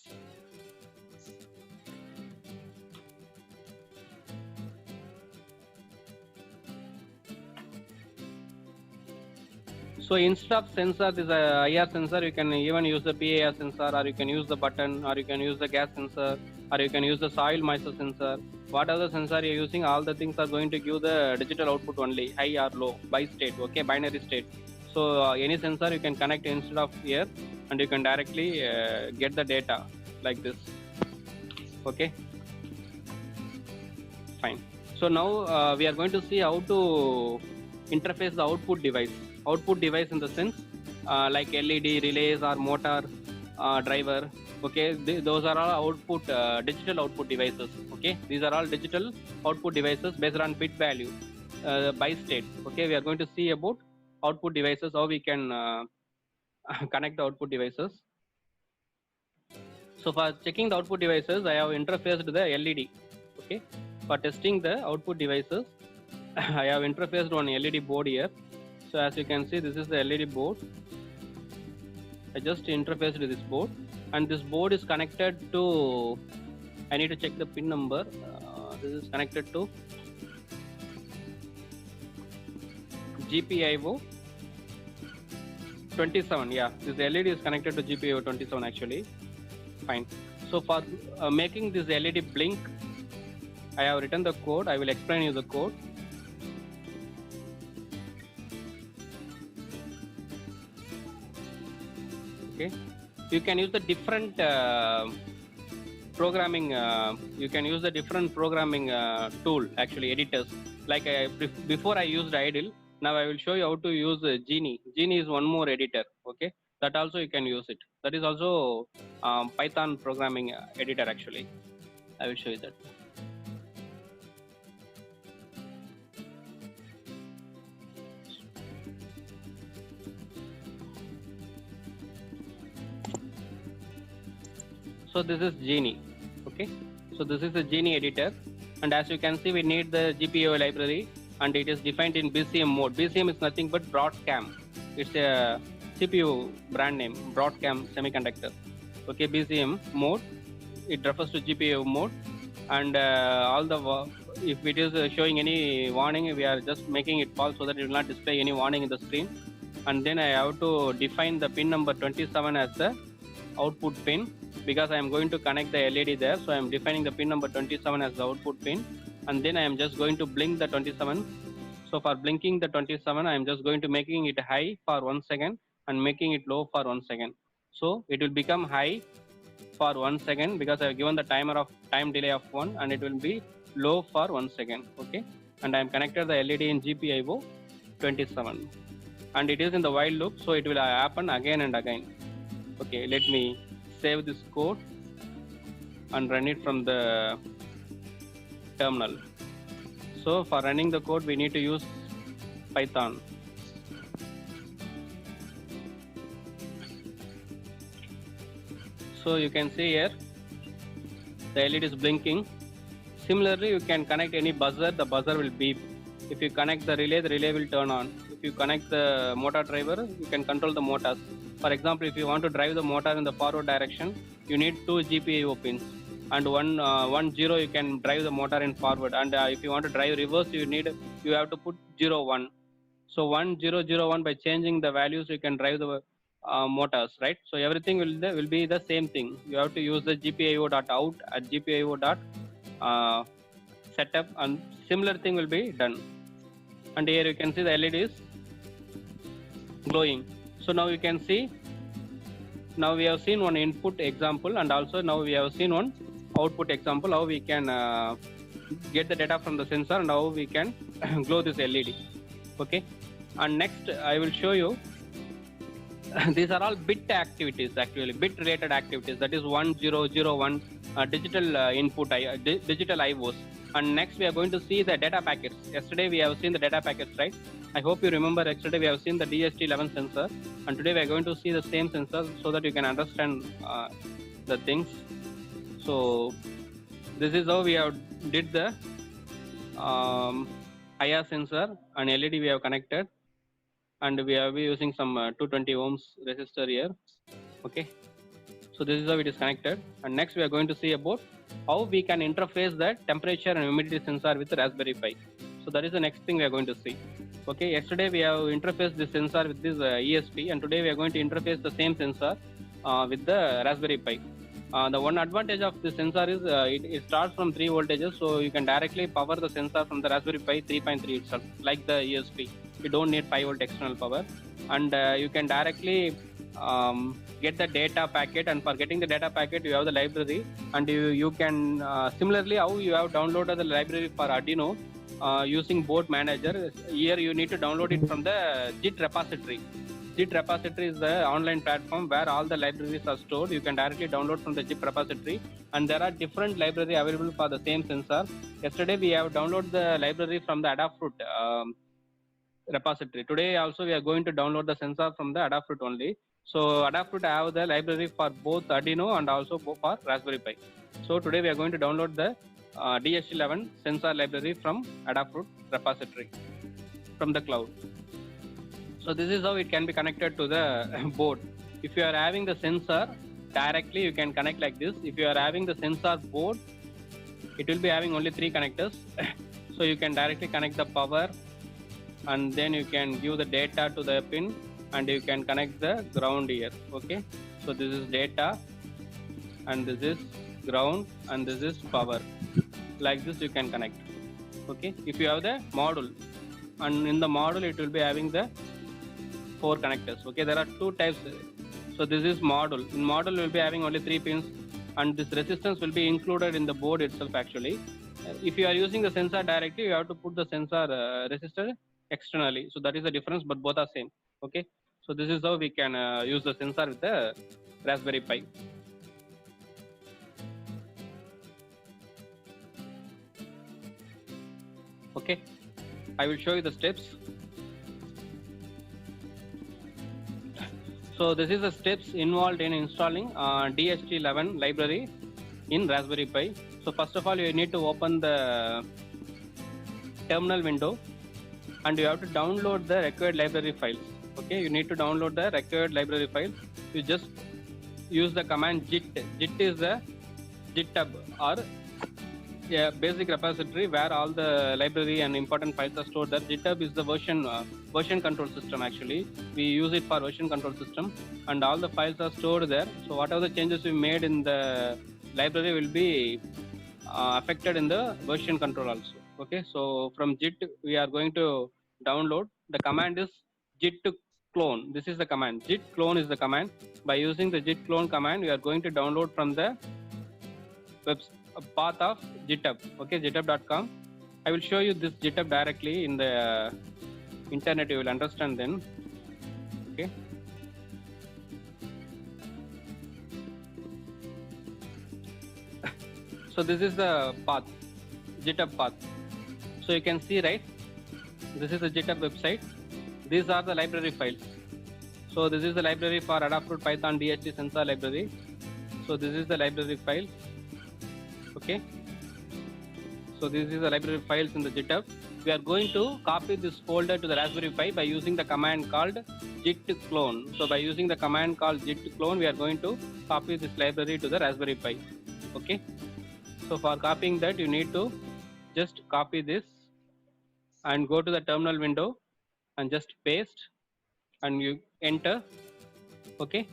So instead of sensor, this IR sensor, you can even use the PIR sensor, or you can use the button, or you can use the gas sensor, or you can use the soil moisture sensor. Whatever the sensor you're using, all the things are going to give the digital output only, high or low, by state, okay, binary state. So any sensor you can connect instead of here, and you can directly get the data like this. Okay, fine. So now we are going to see how to interface the output device. Output device in the sense like LED, relays, or motor, driver. Okay, those are all output digital output devices. Okay, these are all digital output devices based on bit value by state. Okay, we are going to see about output devices, how we can connect the output devices. So for checking the output devices, I have interfaced the LED. Okay, for testing the output devices, I have interfaced one LED board here. So as you can see, this is the LED board. I just interfaced with this board, and this board is connected to, I need to check the pin number. This is connected to GPIO 27. Yeah, this LED is connected to GPIO 27 actually. Fine. So for making this LED blink, I have written the code. I will explain you the code. Okay, you can use the different programming. You can use the different programming tool, actually editors. Like before I used Idle. Now I will show you how to use Genie. Genie is one more editor. Okay, that also you can use it. That is also Python programming editor actually. I will show you that. So this is Genie. Okay, so this is the Genie editor, and as you can see, we need the GPIO library, and it is defined in BCM mode. BCM is nothing but Broadcom. It's a CPU brand name, Broadcom Semiconductor. Okay, BCM mode. It refers to GPIO mode, and all the if it is showing any warning, we are just making it false so that it will not display any warning in the screen. And then I have to define the pin number 27 as the output pin, because I am going to connect the LED there. So I am defining the pin number 27 as the output pin, and then I am just going to blink the 27. So for blinking the 27, I am just going to making it high for 1 second and making it low for 1 second. So it will become high for 1 second because I have given the time delay of 1, and it will be low for 1 second. Okay, and I am connected the LED in GPIO 27, and it is in the while loop, so it will happen again and again. Okay, let me save this code and run it from the terminal. So for running the code, we need to use Python. So you can see here, the LED is blinking. Similarly, you can connect any buzzer, the buzzer will beep. If you connect the relay will turn on. If you connect the motor driver, you can control the motors. For example, if you want to drive the motor in the forward direction, you need 2 GPIO pins, and 1 0 you can drive the motor in forward. And if you want to drive reverse, you have to put 0 1. So 1 0 0 1, by changing the values, you can drive the motors, right? So everything will be the same thing. You have to use the GPIO.out at GPIO.setup, and similar thing will be done. And here you can see the LED is glowing. So now you can see, now we have seen one input example, and also now we have seen one output example, how we can get the data from the sensor and how we can glow this LED. Okay, and next I will show you these are all bit activities, actually bit related activities, that is 1001 digital input, digital IOs. And next we are going to see the data packets. Yesterday we have seen the data packets, right? I hope you remember yesterday we have seen the DHT11 sensor, and today we are going to see the same sensor so that you can understand the things. So this is how we have did the IR sensor and LED we have connected, and we are using some 220 ohms resistor here. Okay, so this is how it is connected. And next we are going to see about how we can interface the temperature and humidity sensor with the Raspberry Pi. So that is the next thing we are going to see. Okay, yesterday we have interfaced this sensor with this ESP, and today we are going to interface the same sensor with the Raspberry Pi. The one advantage of this sensor is it starts from 3 voltages, so you can directly power the sensor from the Raspberry Pi 3.3 itself, like the ESP. You don't need 5 volt external power, and you can directly get the data packet. And for getting the data packet, you have the library, and you can similarly how you have downloaded the library for Arduino using board manager. Here you need to download it from the JIT repository. JIT repository is the online platform where all the libraries are stored. You can directly download from the JIT repository, and there are different libraries available for the same sensor. Yesterday we have downloaded the library from the Adafruit repository. Today also we are going to download the sensor from the Adafruit only. So Adafruit have the library for both Arduino and also for Raspberry Pi. So today we are going to download the DHT11 sensor library from Adafruit repository from the cloud. So this is how it can be connected to the board. If you are having the sensor directly, you can connect like this. If you are having the sensor board, it will be having only 3 connectors. So you can directly connect the power, and then you can give the data to the pin, and you can connect the ground here. Okay, so this is data, and this is ground, and this is power. like this you can connect. Okay, if you have the module, and in the module it will be having the 4 connectors. Okay, there are 2 types. So this is module. In module will be having only 3 pins, and this resistance will be included in the board itself actually. If you are using the sensor directly, you have to put the sensor resistor externally. So that is the difference, but both are same. Okay, so this is how we can use the sensor with the Raspberry Pi. Okay, I will show you the steps. So this is the steps involved in installing DHT11 library in Raspberry Pi. So first of all, you need to open the terminal window, and you have to download the required library files. Okay, you need to download the required library files. You just use the command git. Git is the GitHub or a basic repository where all the library and important files are stored there. GitHub is the version control system actually. We use it for version control system, and all the files are stored there. So whatever the changes we made in the library will be affected in the version control also. Okay, so from git we are going to download. The command is git clone. This is the command. Git clone is the command. By using the git clone command, we are going to download from the path of GitHub. Okay, github.com. I will show you this GitHub directly in the internet. You will understand then. Okay. So this is the path, GitHub path. So you can see, right? This is the GitHub website. These are the library files. So this is the library for Adafruit Python DHT sensor library. So this is the library file. Okay. So this is the library files in the GitHub. We are going to copy this folder to the Raspberry Pi by using the command called git clone. So by using the command called git clone, we are going to copy this library to the Raspberry Pi. Okay. So for copying that, you need to just copy this and go to the terminal window and just paste and you enter. Okay.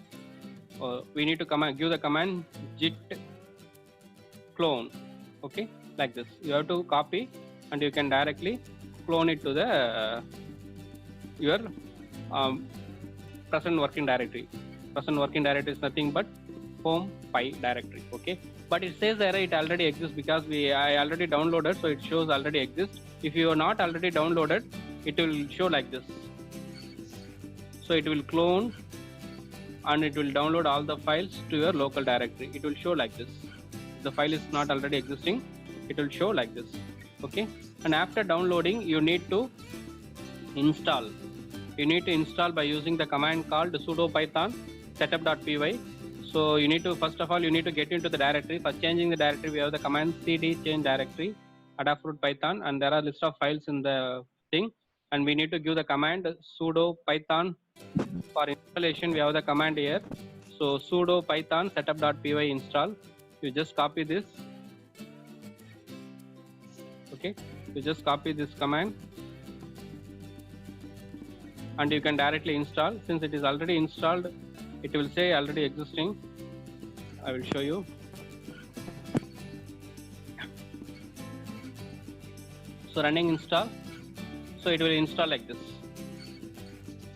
We need to give the command git clone. Okay, like this. You have to copy and you can directly clone it to the your present working directory. Present working directory is nothing but home pi directory. Okay, but it says there it already exists because I already downloaded, so it shows already exists. If you are not already downloaded, it will show like this. So it will clone and it will download all the files to your local directory. It will show like this. The file is not already existing, it will show like this. Okay, and after downloading, you need to install. You need to install by using the command called sudo python setup.py. So you need to, first of all, you need to get into the directory. For changing the directory, we have the command cd change directory Adafruit Python, and there are list of files in the thing, and we need to give the command sudo python. For installation, we have the command here. So sudo python setup.py install. You just copy this. Okay, you just copy this command and you can directly install. Since it is already installed, it will say already existing. I will show you. So running install. So it will install like this.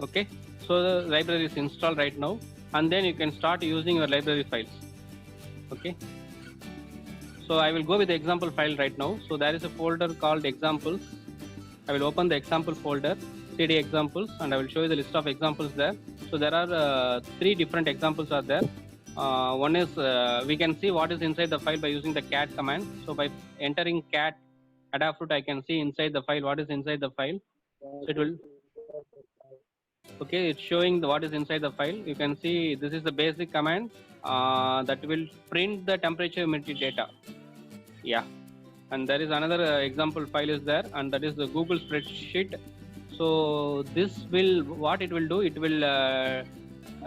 Okay, so the library is installed right now, and then you can start using your library files. Okay, so I will go with the example file right now. So there is a folder called examples. I will open the example folder, cd examples, and I will show you the list of examples there. So there are 3 different examples are there. One is we can see what is inside the file by using the cat command. So by entering cat Adafruit, I can see inside the file what is inside the file. So it will, okay, it's showing what is inside the file. You can see this is the basic command that will print the temperature humidity data. Yeah, and there is another example file is there, and that is the Google spreadsheet. So this will, what it will do, it will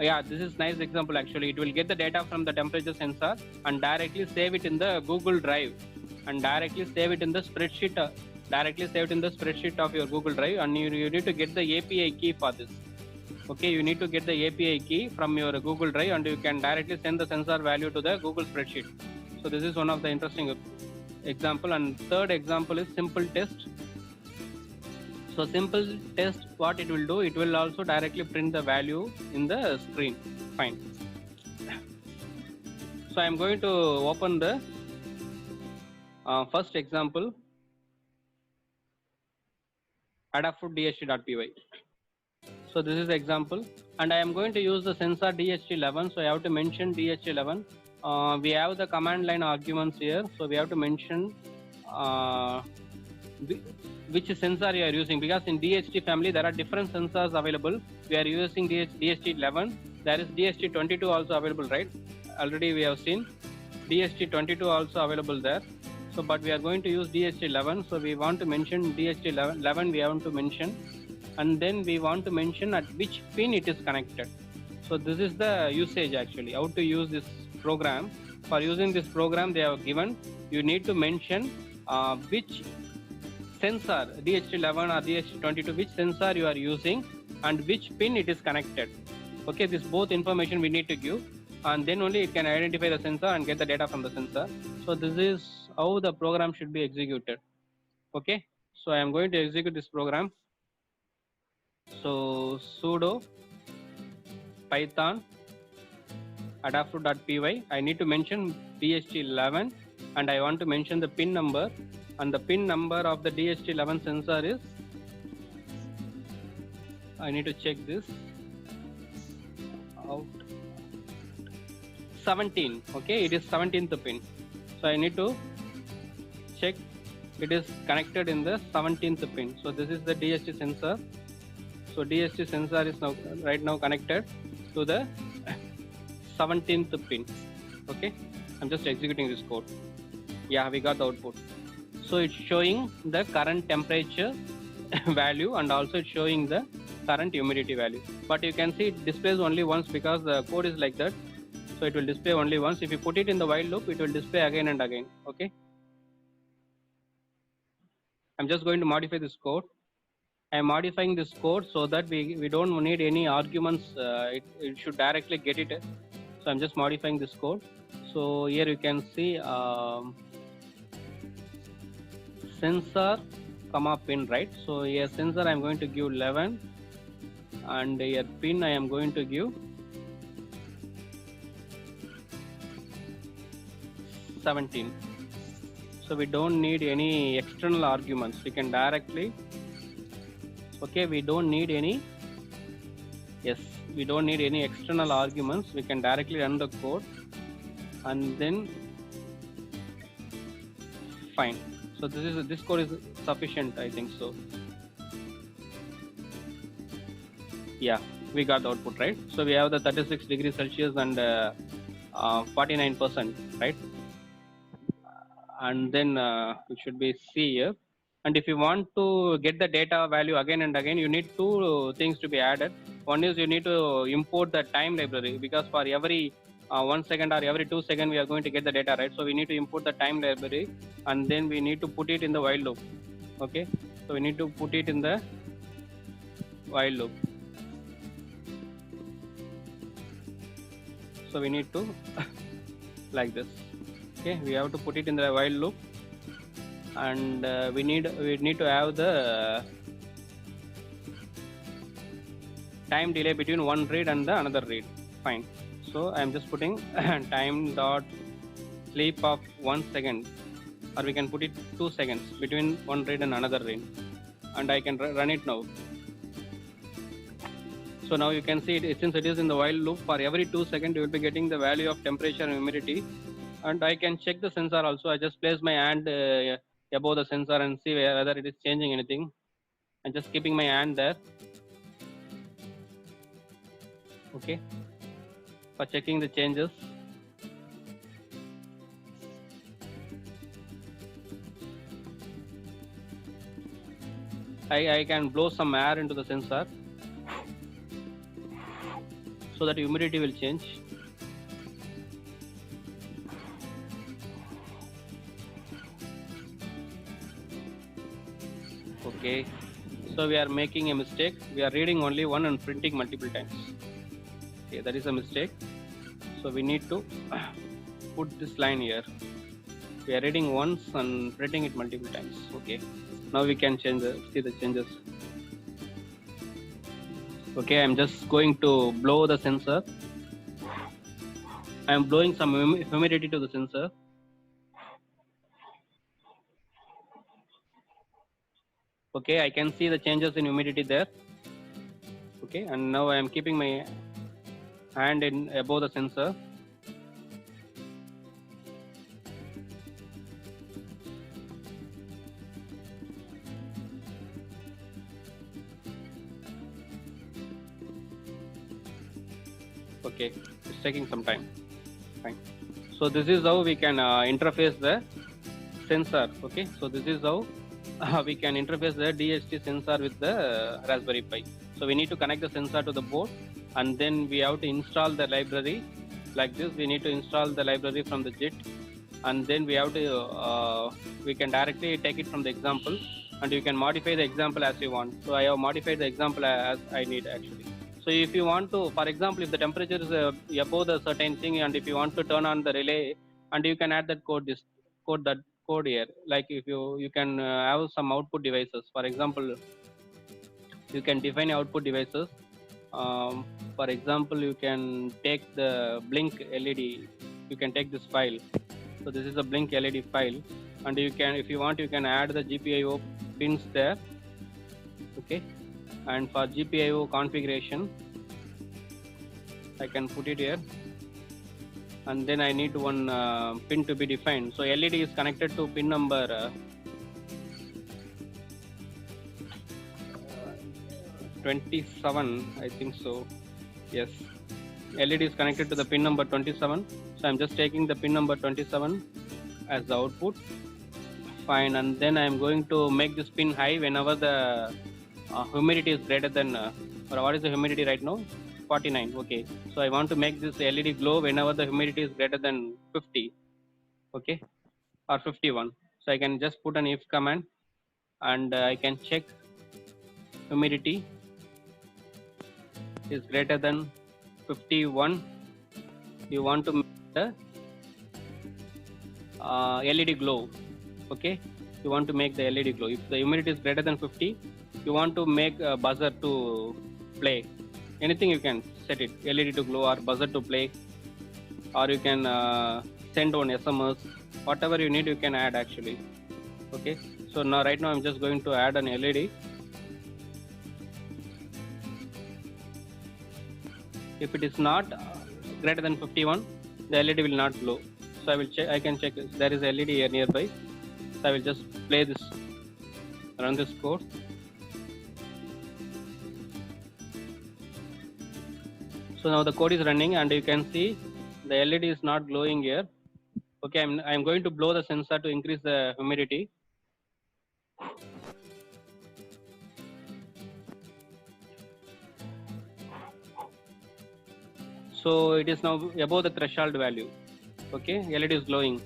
yeah, this is nice example actually. It will get the data from the temperature sensor and directly save it in the Google Drive, and directly save it in the spreadsheet, directly save it in the spreadsheet of your Google Drive, and you need to get the API key for this. Okay, you need to get the API key from your Google Drive, and you can directly send the sensor value to the Google spreadsheet. So this is one of the interesting example, and third example is simple test. So simple test, what it will do, it will also directly print the value in the screen. Fine. So I'm going to open the first example, Adafruit DHT.py. So this is the example, and I am going to use the sensor DHT11. So I have to mention DHT11. We have the command line arguments here, so we have to mention which sensor you are using, because in DHT family there are different sensors available. We are using DHT11. There is DHT22 also available, right? Already we have seen DHT22 also available there. So but we are going to use DHT11. So we want to mention DHT11. We want to mention, and then we want to mention at which pin it is connected. So this is the usage actually, how to use this program. For using this program, they have given, you need to mention which sensor, DHT11 or DHT22, which sensor you are using and which pin it is connected. Okay, this both information we need to give, and then only it can identify the sensor and get the data from the sensor. So this is how the program should be executed. Okay, so I am going to execute this program. So sudo python adafruit.py. I need to mention DHT11, and I want to mention the pin number, and the pin number of the DHT11 sensor is, I need to check this out, 17. Okay, it is 17th pin. So I need to check it is connected in the 17th pin. So this is the DHT sensor. So DHT sensor is now right now connected to the 17th pin. Okay, I'm just executing this code. Yeah, we got the output. So it's showing the current temperature value, and also it's showing the current humidity value. But you can see it displays only once, because the code is like that. So it will display only once. If you put it in the while loop, it will display again and again. Okay, I'm just going to modify this code. I am modifying this code so that we don't need any arguments. It should directly get it. So I'm just modifying this code. So here you can see sensor comma pin, right? So here sensor I am going to give 11, and here pin I am going to give 17. So we don't need any external arguments. We can directly, okay, we don't need any, yes, we don't need any external arguments. We can directly run the code, and then fine. So this code is sufficient, I think so. Yeah, we got the output, right? So we have the 36 degrees Celsius and 49%, right? And then it should be C here. And if you want to get the data value again and again, you need two things to be added. One is you need to import the time library, because for every 1 second or every 2 seconds we are going to get the data, right? So we need to import the time library, and then we need to put it in the while loop. Okay, so we need to put it in the while loop. So we need to like this. Okay, we have to put it in the while loop, and we need to have the time delay between one read and the another read. Fine. So I am just putting time dot sleep of 1 second, or we can put it 2 seconds between one read and another read, and I can run it now. So now you can see it, since it is in the while loop, for every 2 seconds you will be getting the value of temperature and humidity. And I can check the sensor also. I just place my hand above the sensor and see whether it is changing anything. I'm just keeping my hand there. Okay, for checking the changes. I can blow some air into the sensor so that humidity will change. Okay, so we are making a mistake. We are reading only one and printing multiple times. Okay, that is a mistake. So we need to put this line here. We are reading once and printing it multiple times. Okay. Now we can see the changes. Okay, I'm just going to blow the sensor. I'm blowing some humidity to the sensor. Okay, I can see the changes in humidity there. Okay, and now I am keeping my hand in above the sensor. Okay, it's taking some time. Fine. So this is how we can interface the sensor. Okay, so this is how we can interface the DHT sensor with the Raspberry Pi. So we need to connect the sensor to the board, and then we have to install the library like this. We need to install the library from the JIT, and then we have to we can directly take it from the example, and you can modify the example as you want. So I have modified the example as I need actually. So if you want to, for example, if the temperature is above the certain thing, and if you want to turn on the relay, and you can add that code here. Like if you can have some output devices. For example, you can define output devices. For example, you can take the blink LED. You can take this file. So this is a blink LED file, and you can, if you want, you can add the GPIO pins there. Okay, and for GPIO configuration, I can put it here, and then I need one pin to be defined. So LED is connected to pin number 27, I think so. Yes, LED is connected to the pin number 27. So I'm just taking the pin number 27 as the output. Fine, and then I'm going to make this pin high whenever the humidity is greater than, or what is the humidity right now? 49. Okay, so I want to make this LED glow whenever the humidity is greater than 50. Okay, or 51. So I can just put an if command, and I can check humidity is greater than 51. You want to make the LED glow. Okay, you want to make the LED glow. If the humidity is greater than 50, you want to make a buzzer to play. Anything you can set it, LED to glow or buzzer to play, or you can send one SMS. Whatever you need, you can add actually. Okay, so now right now I'm just going to add an LED. If it is not greater than 51, the LED will not glow. So I will check. I can check if there is a LED here nearby. So I will just play this, run this code. So now the code is running, and you can see the LED is not glowing here. Okay, I'm going to blow the sensor to increase the humidity. So it is now above the threshold value. Okay, LED is glowing.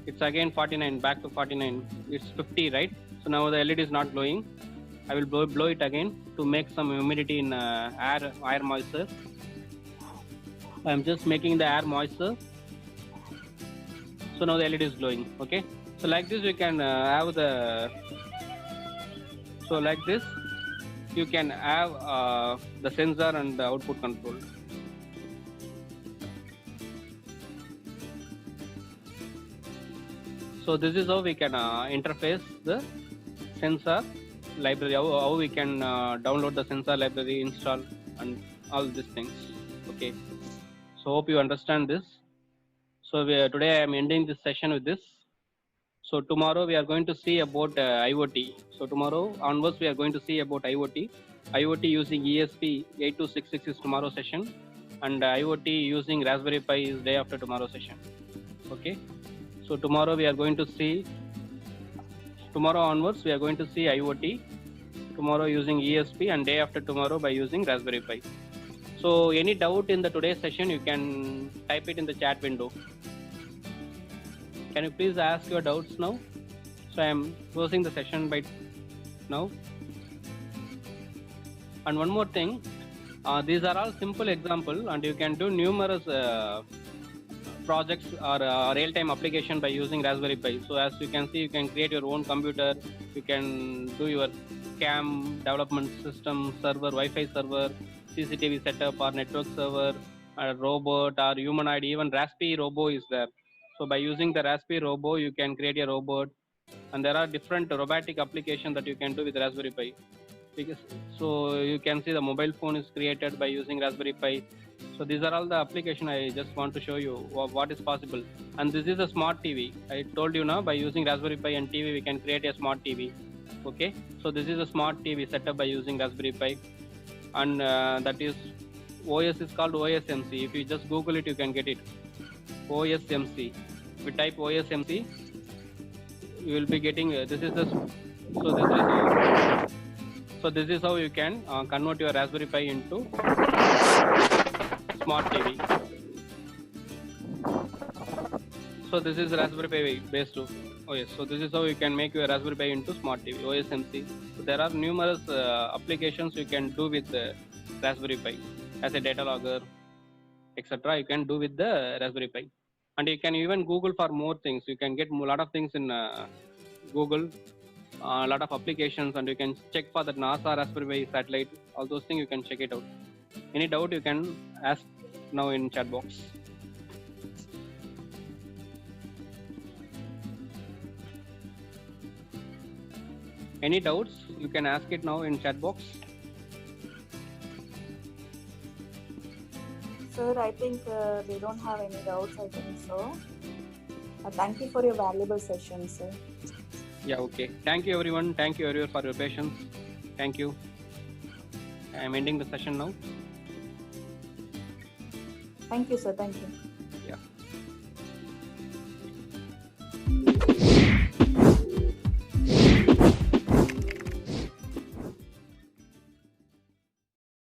It's again 49, back to 49. It's 50, right? So now the LED is not glowing. I will blow it again to make some humidity in air moisture. I'm just making the air moisture. So now the LED is glowing. Okay, so like this we can have the, so like this you can have the sensor and the output control. So this is how we can interface the sensor library, how we can download the sensor library, install, and all these things. Okay, so hope you understand this. So today I am ending this session with this. So tomorrow we are going to see about IoT. So tomorrow onwards we are going to see about IoT. IoT using ESP8266 is tomorrow session, and IoT using Raspberry Pi is day after tomorrow session. Okay, so tomorrow we are going to see, tomorrow onwards we are going to see IoT, tomorrow using ESP, and day after tomorrow by using Raspberry Pi. So any doubt in the today's session, you can type it in the chat window. Can you please ask your doubts now? So I am closing the session by now. And one more thing, these are all simple example, and you can do numerous projects or real-time application by using Raspberry Pi. So as you can see, you can create your own computer. You can do your CAM development system, server, Wi-Fi server, CCTV setup or network server, a robot or humanoid. Even Raspberry Robo is there. So by using the Raspberry Robo, you can create a robot, and there are different robotic applications that you can do with Raspberry Pi. Because, so you can see the mobile phone is created by using Raspberry Pi. So these are all the application I just want to show you what is possible. And this is a smart TV. I told you now by using Raspberry Pi and TV we can create a smart TV. Okay, so this is a smart TV set up by using Raspberry Pi, and that is OS is called OSMC. If you just Google it, you can get it. OSMC. If you type OSMC, you will be getting this is the so this is how you can convert your Raspberry Pi into smart TV. So this is Raspberry Pi based OS. So this is how you can make your Raspberry Pi into smart TV, OSMC. So there are numerous applications you can do with Raspberry Pi as a data logger, etc. You can do with the Raspberry Pi, and you can even Google for more things. You can get a lot of things in Google. A lot of applications, and you can check for the NASA Raspberry Pi satellite. All those things you can check it out. Any doubt you can ask now in chat box. Any doubts you can ask it now in chat box. Sir, I think they don't have any doubts. I think so. Thank you for your valuable session, sir. Yeah, okay. Thank you everyone. Thank you everyone for your patience. Thank you. I am ending the session now. Thank you, sir. Thank you. Yeah.